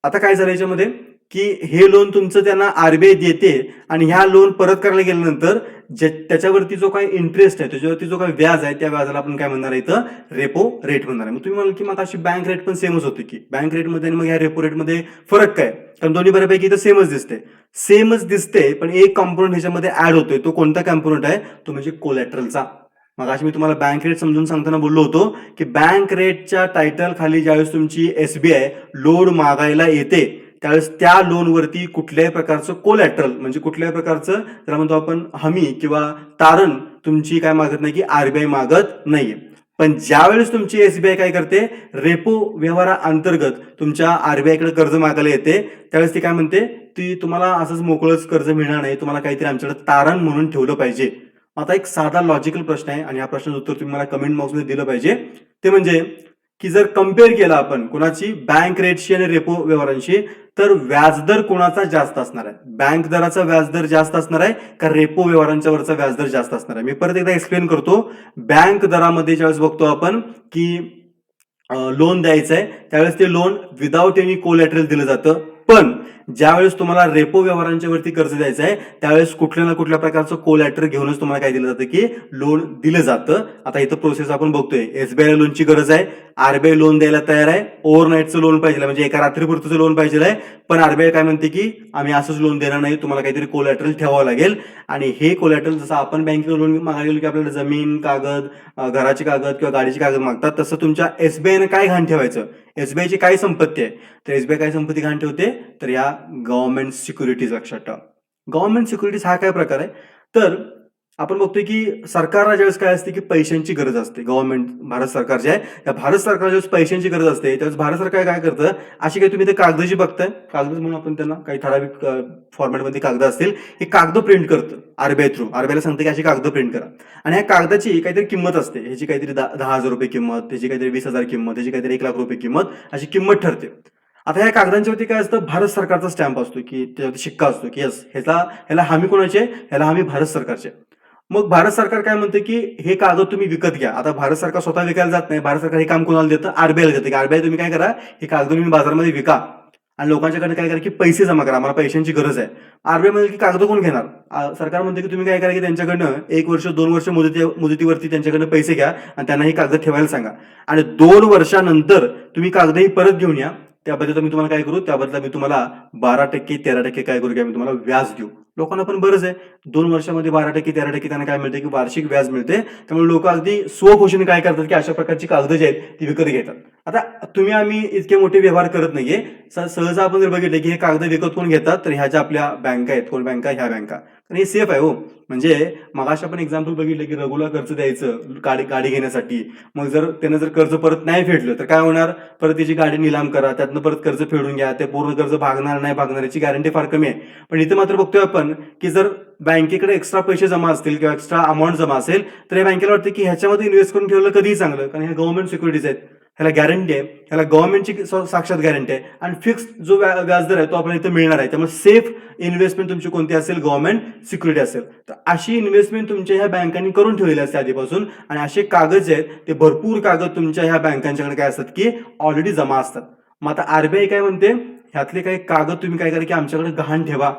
आता काय झालं याच्यामध्ये की हे लोन तुमचं त्यांना आरबीआय देते आणि ह्या लोन परत करायला गेल्यानंतर त्याच्यावरती जो काही इंटरेस्ट आहे, त्याच्यावरती जो काही व्याज आहे, त्या व्याजाला आपण काय म्हणणार आहे इथं, रेपो रेट म्हणणार आहे. मग तुम्ही म्हणाल की मग अशी बँक रेट पण सेमच होते की बँक रेटमध्ये आणि मग ह्या रेपो रेटमध्ये फरक काय, कारण दोन्ही बऱ्यापैकी इथं सेमच दिसते पण एक कॉम्पोनंट ह्याच्यामध्ये ऍड होतोय. तो कोणता कॉम्पोनंट आहे, तो म्हणजे कोलॅटरलचा. मग आज मी तुम्हाला बँक रेट समजून सांगताना बोललो होतो की बँक रेटच्या टायटल खाली ज्यावेळेस तुमची एसबीआय लोन मागायला येते त्यावेळेस त्या लोनवरती कुठल्याही प्रकारचं कोलॅटरल म्हणजे कुठल्याही प्रकारचं त्याला म्हणतो आपण हमी किंवा तारण तुमची काय मागत नाही की आरबीआय मागत नाहीये. पण ज्यावेळेस तुमची एसबीआय काय करते, रेपो व्यवहारा अंतर्गत तुमच्या आरबीआय कडे कर्ज मागायला येते त्यावेळेस ती काय म्हणते, ती तुम्हाला असंच मोकळंच कर्ज मिळणार नाही, तुम्हाला काहीतरी आमच्याकडे तारण म्हणून ठेवलं पाहिजे. आता एक साधा लॉजिकल प्रश्न आहे आणि या प्रश्नाचं उत्तर तुम्ही मला कमेंट बॉक्समध्ये दिलं पाहिजे. ते म्हणजे की जर कम्पेअर केला आपण कोणाची बँक रेटशी आणि रेपो व्यवहारांशी तर व्याजदर कोणाचा जास्त असणार आहे, बँक दराचा व्याजदर जास्त असणार आहे का रेपो व्यवहारांच्या वरचा व्याजदर जास्त असणार आहे. मी परत एकदा एक्सप्लेन करतो. बँक दरामध्ये ज्यावेळेस बघतो आपण की लोन द्यायचं आहे त्यावेळेस ते लोन विदाउट एनी कोलॅटरल दिलं जातं. पण ज्यावेळेस तुम्हाला रेपो व्यवहारांच्या वरती कर्ज द्यायचं आहे त्यावेळेस कुठल्या ना कुठल्या प्रकारचं कोलॅटर घेऊनच तुम्हाला काय दिलं जातं की लोन दिलं जातं. आता इथं प्रोसेस आपण बघतोय, एसबीआय लोनची गरज आहे, आरबीआय लोन द्यायला तयार आहे, ओव्हरनाईटचं लोन पाहिजे म्हणजे एका रात्रीपुरतं लोन पाहिजे आहे. पण आरबीआय काय म्हणते की आम्ही असंच लोन देणार नाही, तुम्हाला काहीतरी कोलॅटरल ठेवावं लागेल. आणि हे कोलॅटरल जसं आपण बँकेकडे लोन मागायला गेलो की आपल्याला जमीन कागद, घराची कागद किंवा गाडीची कागद मागतात, तसं तुमच्या एसबीआयने काय घाण ठेवायचं, एसबीआयची काय संपत्ती आहे, तर एसबीआय काय संपत्ती घाण ठेवते तर या गव्हर्नमेंट सिक्युरिटीज. लक्षात ठेवा, गव्हर्नमेंट सिक्युरिटीज हा काय प्रकार आहे, तर आपण बघतोय की सरकारला ज्यावेळेस काय असते की पैशांची गरज असते, गव्हर्नमेंट भारत सरकार जे आहे त्या भारत सरकारला ज्यावेळेस पैशांची गरज असते त्यावेळेस भारत सरकार काय करतं, अशी काही तुम्ही ते कागदाची बघताय, कागद म्हणून आपण त्यांना काही ठराविक फॉर्मॅटमध्ये कागद असतील, हे कागद प्रिंट करतं आरबीआय थ्रू. आरबीआयला सांगते की अशी कागद प्रिंट करा आणि ह्या कागदाची काहीतरी किंमत असते, ह्याची काहीतरी 10,000 रुपये किंमत, त्याची काहीतरी 20,000 किंमत, त्याची काहीतरी 1,00,000 रुपये किंमत, अशी किंमत ठरते. आता ह्या कागदांच्यावरती काय असतं, भारत सरकारचा स्टॅम्प असतो की त्याच्यावरती शिक्का असतो की यस ह्याला हमी कोणाचे, ह्याला हमी भारत सरकारचे. मग भारत सरकार काय म्हणते की हे कागद तुम्ही विकत घ्या. आता भारत सरकार स्वतः विकायला जात नाही, भारत सरकार हे काम कोणाला देतं, आरबीआयला देतं की आरबीआय तुम्ही काय करा, हे कागद तुम्ही बाजारामध्ये विका आणि लोकांच्याकडे काय करा की पैसे जमा करा, आम्हाला पैशांची गरज आहे. आरबीआय म्हणते की कागद कोण घेणार, सरकार म्हणते की तुम्ही काय करा की त्यांच्याकडनं 1 वर्ष 2 वर्ष मुदतीवरती त्यांच्याकडनं पैसे घ्या आणि त्यांना ही कागद ठेवायला सांगा आणि 2 वर्षानंतर तुम्ही कागद ही परत घेऊन या. त्या बदल्यात मी तुम्हाला काय करू, त्या बदल्यात मी तुम्हाला 12% 13% काय करू, मी तुम्हाला व्याज देऊ. लोकांना पण बरंच आहे, 2 वर्षामध्ये 12% 13% त्यांना काय मिळते की वार्षिक व्याज मिळते. त्यामुळे लोक अगदी स्वखुशीने काय करतात की अशा प्रकारची कागद जी आहेत ती विकत घेतात. आता तुम्ही आम्ही इतके मोठे व्यवहार करत नाहीये, सहज आपण जर बघितलं की हे कागद विकत कोण घेतात तर ह्या ज्या आपल्या बँका आहेत, कोण बँका, ह्या बँका, आणि हे सेफ आहे हो. म्हणजे मगाशी आपण एक्झाम्पल बघितलं की रघुला कर्ज द्यायचं गाडी घेण्यासाठी, मग जर त्यानं जर कर्ज परत नाही फेडलं तर काय होणार, परत त्याची गाडी निलाम करा, त्यातनं परत कर्ज फेडून घ्या, ते पूर्ण कर्ज भागणार नाही भागणार याची गॅरंटी फार कमी आहे. पण इथे मात्र बघतोय आपण की जर बँकेकडे एक्स्ट्रा पैसे जमा असतील किंवा एक्स्ट्रा अमाऊंट जमा असेल तर या बँकेला वाटतं की ह्याच्यामध्ये इन्व्हेस्ट करून ठेवलं कधीही चांगलं, कारण ह्या गव्हर्नमेंट सिक्युरिटीज आहेत, ह्याला गॅरंटी आहे, ह्याला गव्हर्नमेंटची साक्षात गॅरंटी आहे आणि फिक्स जो व्याजदर आहे तो आपल्याला इथे मिळणार आहे. त्यामुळे सेफ इन्व्हेस्टमेंट तुमची कोणती असेल, गव्हर्नमेंट सिक्युरिटी असेल. तर अशी इन्व्हेस्टमेंट तुमच्या ह्या बँकांनी करून ठेवलेली असते आधीपासून आणि असे कागद जे आहेत ते भरपूर कागद तुमच्या ह्या बँकांच्याकडे काय असतात की ऑलरेडी जमा असतात. मग आता आरबीआय काय म्हणते, ह्यातले काही कागद तुम्ही काय करा की आमच्याकडे गहाण ठेवा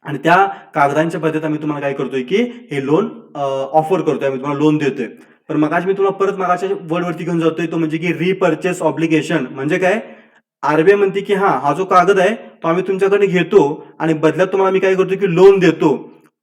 आणि त्या कागदांच्या बदल्यात आम्ही तुम्हाला काय करतोय की हे लोन ऑफर करतोय, आम्ही तुम्हाला लोन देतोय. पण मगाशी मी तुम्हाला परत मगाच्या वर्डवरती घेऊन जातोय, तो म्हणजे की रिपर्चेस ऑब्लिगेशन. म्हणजे काय, आरबीआय म्हणते की हा जो कागद आहे तो आम्ही तुमच्याकडे घेतो आणि बदल्यात तुम्हाला मी काय करतो की लोन देतो,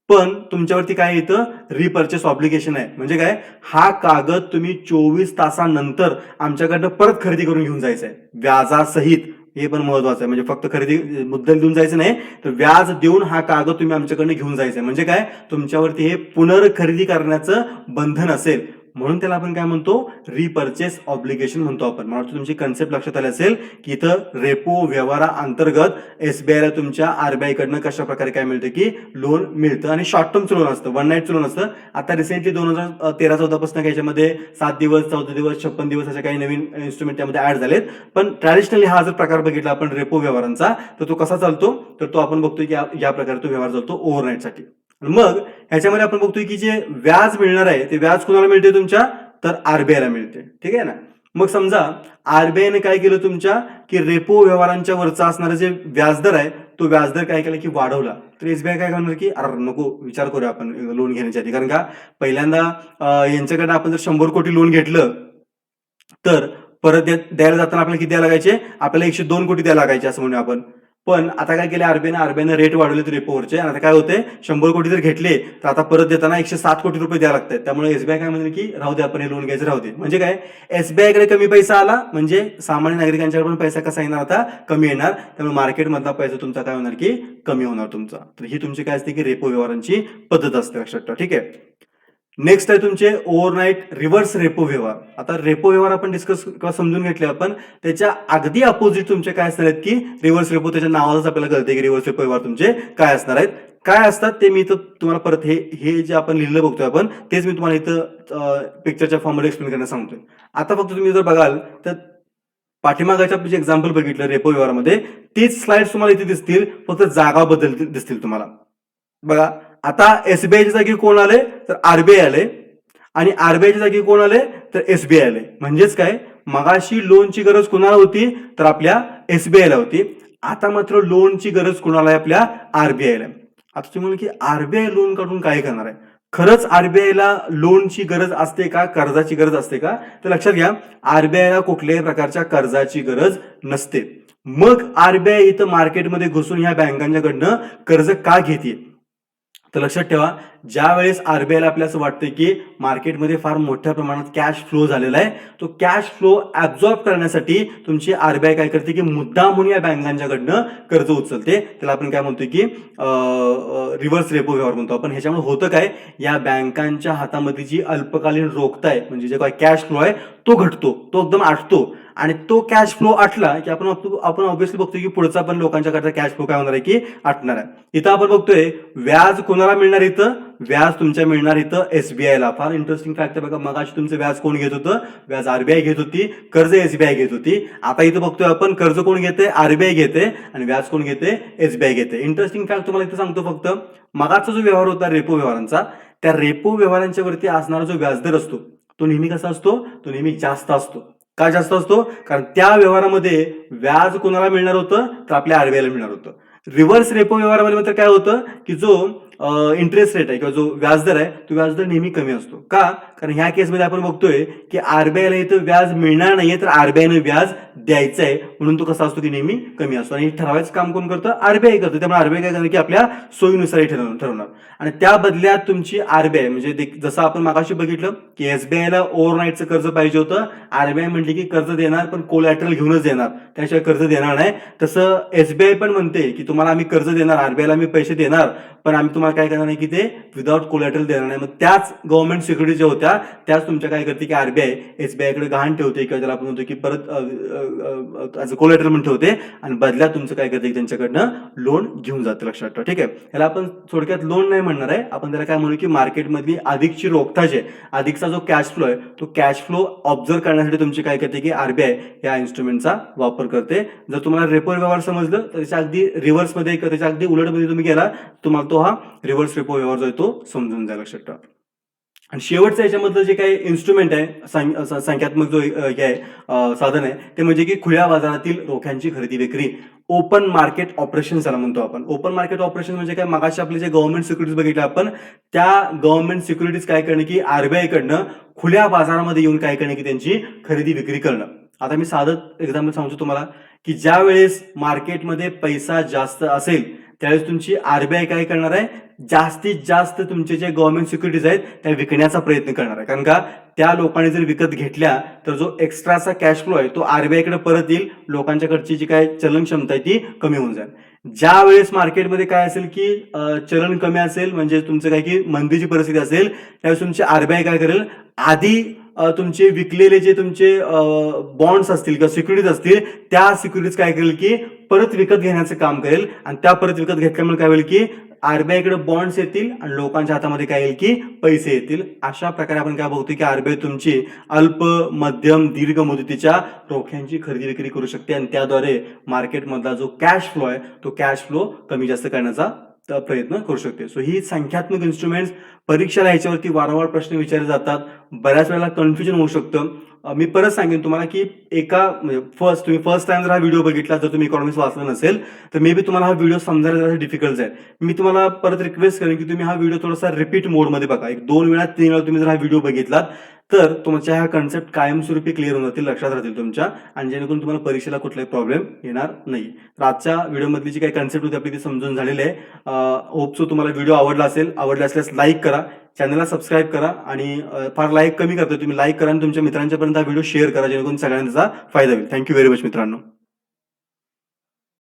पण तुमच्यावरती काय येतं, रिपर्चेस ऑब्लिगेशन आहे. म्हणजे काय, हा कागद तुम्ही 24 तासानंतर आमच्याकडनं परत खरेदी करून घेऊन जायचं आहे व्याजासहित. हे पण महत्वाचं आहे, म्हणजे फक्त खरेदी मुद्दल देऊन जायचं नाही, तर व्याज देऊन हा कागद तुम्ही आमच्याकडनं घेऊन जायचा आहे. म्हणजे काय, तुमच्यावरती हे पुनर्खरेदी करण्याचं बंधन असेल, म्हणून त्याला आपण काय म्हणतो, रिपर्चेस ऑब्लिगेशन म्हणतो आपण. मला वाटतं तुमची कन्सेप्ट लक्षात आली असेल की इथं रेपो व्यवहारा अंतर्गत एसबीआयला तुमच्या आरबीआय कडनं कशा प्रकारे काय मिळतं की लोन मिळतं आणि शॉर्ट टर्मचं लोन असतं, 1 नाईटचं लोन असतं. आता रिसेंटली 2013-14 पासून याच्यामध्ये 7 दिवस 14 दिवस 56 दिवस असे काही नवीन इन्स्ट्रुमेंट त्यामध्ये ऍड झालेत. पण ट्रॅडिशनली हा जर प्रकार बघितला आपण रेपो व्यवहारांचा, तर तो कसा चालतो, तर तो आपण बघतोय की या प्रकारे तो व्यवहार चालतो ओव्हरनाईटसाठी. मग ह्याच्यामध्ये आपण बघतोय की जे व्याज मिळणार आहे ते व्याज कुणाला मिळते तुमच्या, तर आरबीआयला मिळते. ठीक आहे ना. मग समजा आरबीआयने काय केलं तुमच्या की रेपो व्यवहारांच्या वरचा असणारा जे व्याजदर आहे तो व्याजदर काय केला की वाढवला, तर एसबीआय काय करणार की अरे नको विचार करूया आपण लोन घेण्याच्या आधी. कारण का पहिल्यांदा यांच्याकडनं आपण जर 100 कोटी लोन घेतलं तर परत द्यायला जाताना आपल्याला किती द्यायला लागायचे, आपल्याला 102 कोटी द्यायला लागायचे असं म्हणूया आपण. पण आता काय केलं आरबीआयने रेट वाढवले रेपोवरचे, आणि आता काय होते 100 कोटी जर घेतले तर आता परत देताना 107 कोटी रुपये द्यायला लागतात. त्यामुळे एसबीआय काय म्हणेल की राहू दे आपण हे लोन घ्यायचं राहू दे. म्हणजे काय एसबीआय कडे कमी पैसा आला म्हणजे सामान्य नागरिकांच्याकडे पण पैसा कसा येणार आता कमी येणार, त्यामुळे मार्केटमधला पैसा तुमचा काय होणार की कमी होणार तुमचा. तर ही तुमची काय असते की रेपो व्यवहारांची पद्धत असते, लक्षात ठेवा. ठीक आहे. नेक्स्ट आहे तुमचे ओव्हरनाईट रिव्हर्स रेपो व्यवहार. आता रेपो व्यवहार आपण डिस्कस किंवा समजून घेतले आपण, त्याच्या अगदी अपोजिट तुमचे काय असणार आहेत की रिव्हर्स रेपो. त्याच्या नावातच आपल्याला कळते की रिव्हर्स रेपो व्यवहार तुमचे काय असणार आहेत. काय असतात ते मी इथं तुम्हाला परत हे जे आपण लिहिलं बघतोय आपण तेच मी तुम्हाला इथं पिक्चरच्या फॉर्ममध्ये एक्सप्लेन करण्यास सांगतोय. आता फक्त तुम्ही जर बघाल तर पाठीमागाच्या जे एक्झाम्पल बघितलं रेपो व्यवहारामध्ये तीच स्लाइड तुम्हाला इथे दिसतील, फक्त जागा बदल दिसतील तुम्हाला. बघा आता एसबीआयच्या जागी कोण आले तर आरबीआय आले, आणि आरबीआयच्या जागी कोण आले तर एसबीआय आले. म्हणजेच काय मगाशी लोनची गरज कोणाला होती तर आपल्या एसबीआयला होती, आता मात्र लोनची गरज कोणाला आहे आपल्या आरबीआयला. आता तुम्ही म्हणून की आरबीआय लोन काढून काय करणार आहे, खरंच आरबीआयला लोनची गरज असते का, कर्जाची गरज असते का, तर लक्षात घ्या आरबीआयला कुठल्याही प्रकारच्या कर्जाची गरज नसते. मग आरबीआय इथं मार्केटमध्ये घुसून ह्या बँकांच्याकडनं कर्ज का घेते, तर लक्षात ठेवा ज्या वेळेस आरबीआयला आपल्याला असं वाटतं की मार्केटमध्ये फार मोठ्या प्रमाणात कॅश फ्लो झालेला आहे, तो कॅश फ्लो ऍब्झॉर्ब करण्यासाठी तुमची आरबीआय काय करते की मुद्दामून या बँकांच्याकडनं कर्ज उचलते. त्याला आपण काय म्हणतो की रिव्हर्स रेपो व्यवहार म्हणतो आपण. ह्याच्यामुळे होतं काय, या बँकांच्या हातामध्ये जी अल्पकालीन रोखता आहे म्हणजे जे काय कॅश फ्लो आहे तो घटतो, तो एकदम आटतो. आणि तो कॅश फ्लो आटला की आपण ऑब्व्हियसली बघतोय की पुढचा पण लोकांच्या करता कॅश फ्लो काय होणार आहे की आटणार आहे. इथं आपण बघतोय व्याज कोणाला मिळणार, इथं व्याज तुमच्या मिळणार इथं एसबीआयला. फार इंटरेस्टिंग फॅक्ट आहे बघा, मगाशी तुमचं व्याज कोण घेत होतं, व्याज आरबीआय घेत होती, कर्ज एसबीआय घेत होती. आता इथं बघतोय आपण कर्ज कोण घेते आरबीआय घेते आणि व्याज कोण घेते एसबीआय घेते. इंटरेस्टिंग फॅक्ट तुम्हाला इथं सांगतो फक्त, मगाचा जो व्यवहार होता रेपो व्यवहारांचा, त्या रेपो व्यवहारांच्या वरती असणारा जो व्याजदर असतो तो नेहमी कसा असतो, तो नेहमी जास्त असतो. का जास्त असतो, कारण त्या व्यवहारामध्ये व्याज कोणाला मिळणार होतं तर आपल्या आरबीआयला मिळणार होतं. रिव्हर्स रेपो व्यवहारामध्ये मात्र काय होतं की जो इंटरेस्ट रेट आहे किंवा जो व्याजदर आहे तो व्याजदर नेहमी कमी असतो. का, कारण ह्या केसमध्ये आपण बघतोय की आरबीआयला इथं व्याज मिळणार नाहीये तर आरबीआयने व्याज द्यायचं आहे, म्हणून तो कसा असतो की नेहमी कमी असतो. आणि ठरवायचं काम कोण करतं, आरबीआय करतं. त्यामुळे आरबीआय काय करणार की आपल्या सोयीनुसार ठरवणार. आणि त्या बदल्यात तुमची आरबीआय म्हणजे जसं आपण मागाशी बघितलं की एसबीआयला ओव्हरनाईटचं कर्ज पाहिजे होतं, आरबीआय म्हटली की कर्ज देणार पण कोलॅटरल घेऊनच देणार, त्याशिवाय कर्ज देणार नाही. तसं एसबीआय पण म्हणते की तुम्हाला आम्ही कर्ज देणार, आरबीआयला आम्ही पैसे देणार, पण आम्ही तुम्हाला काय करणार नाही की ते विदाउट कोलॅटरल देणार नाही. मग त्याच गव्हर्नमेंट सिक्युरिटी ज्या होत्या त्याच तुमच्या काय करते की आरबीआय एसबीआय कडे गहाण ठेवते किंवा त्याला आपण म्हणतो की परत ॲज अ कोलॅटरल म्हणून ठेवते आणि बदल्यात तुमचं काय करते त्यांच्याकडनं लोन घेऊन जाते. लक्षात ठेवा. ठीक आहे. याला आपण थोडक्यात लोन नाही म्हणणार आहे, आपण त्याला काय म्हणू की मार्केटमधली अधिकची रोखता जे अधिकचा जो कॅश फ्लो आहे तो कॅश फ्लो ऑब्झर्व करण्यासाठी तुमची काय करते की आरबीआय या इन्स्ट्रुमेंटचा वापर करते. जर तुम्हाला रेपो व्यवहार समजलं तर त्याच्या अगदी रिव्हर्समध्ये किंवा त्याच्या अगदी उलटमध्ये तुम्ही गेला तुम्हाला तो हा रिव्हर्स रेपो व्यवहार जो आहे तो समजून जाईल. लक्षात ठेवा. आणि शेवटचं याच्यामधलं जे काही इन्स्ट्रुमेंट आहे संख्यात्मक जो हे आहे साधन आहे ते म्हणजे की खुल्या बाजारातील रोख्यांची खरेदी विक्री, ओपन मार्केट ऑपरेशन याला म्हणतो आपण. ओपन मार्केट ऑपरेशन म्हणजे काय, मागाशी आपले जे गव्हर्नमेंट सिक्युरिटीज बघितले आपण त्या गव्हर्नमेंट सिक्युरिटीज काय करणे की आरबीआय कडनं खुल्या बाजारामध्ये येऊन काय करणे की त्यांची खरेदी विक्री करणं. आता मी साधं एक्झाम्पल सांगतो तुम्हाला की ज्या वेळेस मार्केटमध्ये पैसा जास्त असेल त्यावेळेस तुमची आरबीआय काय करणार आहे, जास्तीत जास्त तुमचे जे गव्हर्नमेंट सिक्युरिटीज आहेत त्या विकण्याचा प्रयत्न करणार आहे. कारण का त्या लोकांनी जर विकत घेतल्या तर जो एक्स्ट्राचा कॅश फ्लो आहे तो आरबीआय कडे परत येईल, लोकांच्याकडची जी काय चलन क्षमता आहे ती कमी होऊन जाईल. ज्या वेळेस मार्केटमध्ये काय असेल की चलन कमी असेल म्हणजे तुमचं काय की मंदीची परिस्थिती असेल त्यावेळेस तुमची आरबीआय काय करेल, आधी तुमचे विकलेले जे तुमचे बॉन्ड्स असतील किंवा सिक्युरिटीज असतील त्या सिक्युरिटीज काय करेल की परत विकत घेण्याचं काम करेल. आणि त्या परत विकत घेतल्यामुळे काय होईल की आरबीआय कडे बॉन्ड्स येतील आणि लोकांच्या हातामध्ये काय येईल की पैसे येतील. अशा प्रकारे आपण काय बघतो की आरबीआय तुमची अल्प मध्यम दीर्घ मुदतीच्या रोख्यांची खरेदी विक्री करू शकते आणि त्याद्वारे मार्केटमधला जो कॅश फ्लो आहे तो कॅश फ्लो कमी जास्त करण्याचा प्रयत्न करू शकते. सो ही संख्यात्मक इन्स्ट्रुमेंट्स परीक्षेला ह्याच्यावरती वारंवार प्रश्न विचारले जातात. बऱ्याच वेळेला कन्फ्युजन होऊ शकतं. मी परत सांगेन तुम्हाला की तुम्ही फर्स्ट टाइम जर हा व्हिडिओ बघितला, जर तुम्ही इकॉनॉमिक्स वाचलं नसेल, तर मे बी तुम्हाला हा व्हिडिओ समजायला जरा डिफिकल्ट जाईल. मी तुम्हाला परत रिक्वेस्ट करेन की तुम्ही हा व्हिडिओ थोडासा रिपीट मोडमध्ये बघा. 1-2 वेळा 3 वेळा तुम्ही जर हा व्हिडिओ बघितलात, तर तुमच्या ह्या कन्सेप्ट कायमस्वरूपी क्लिअर होऊन जातील, लक्षात राहतील तुमच्या, आणि जेणेकरून तुम्हाला परीक्षेला कुठलाही प्रॉब्लेम येणार नाही. तर आजच्या व्हिडिओमधली जी काही कन्सेप्ट होती आपली ती समजून झालेली आहे. होप सो तुम्हाला व्हिडिओ आवडला असेल. आवडला असल्यास लाईक करा, चॅनलला सबस्क्राईब करा, आणि फार लाईक कमी करतोय तुम्ही, लाईक करा आणि तुमच्या मित्रांच्यापर्यंत हा व्हिडिओ शेअर करा, जेणेकरून सगळ्यांचा फायदा होईल. थँक्यू व्हेरी मच मित्रांनो.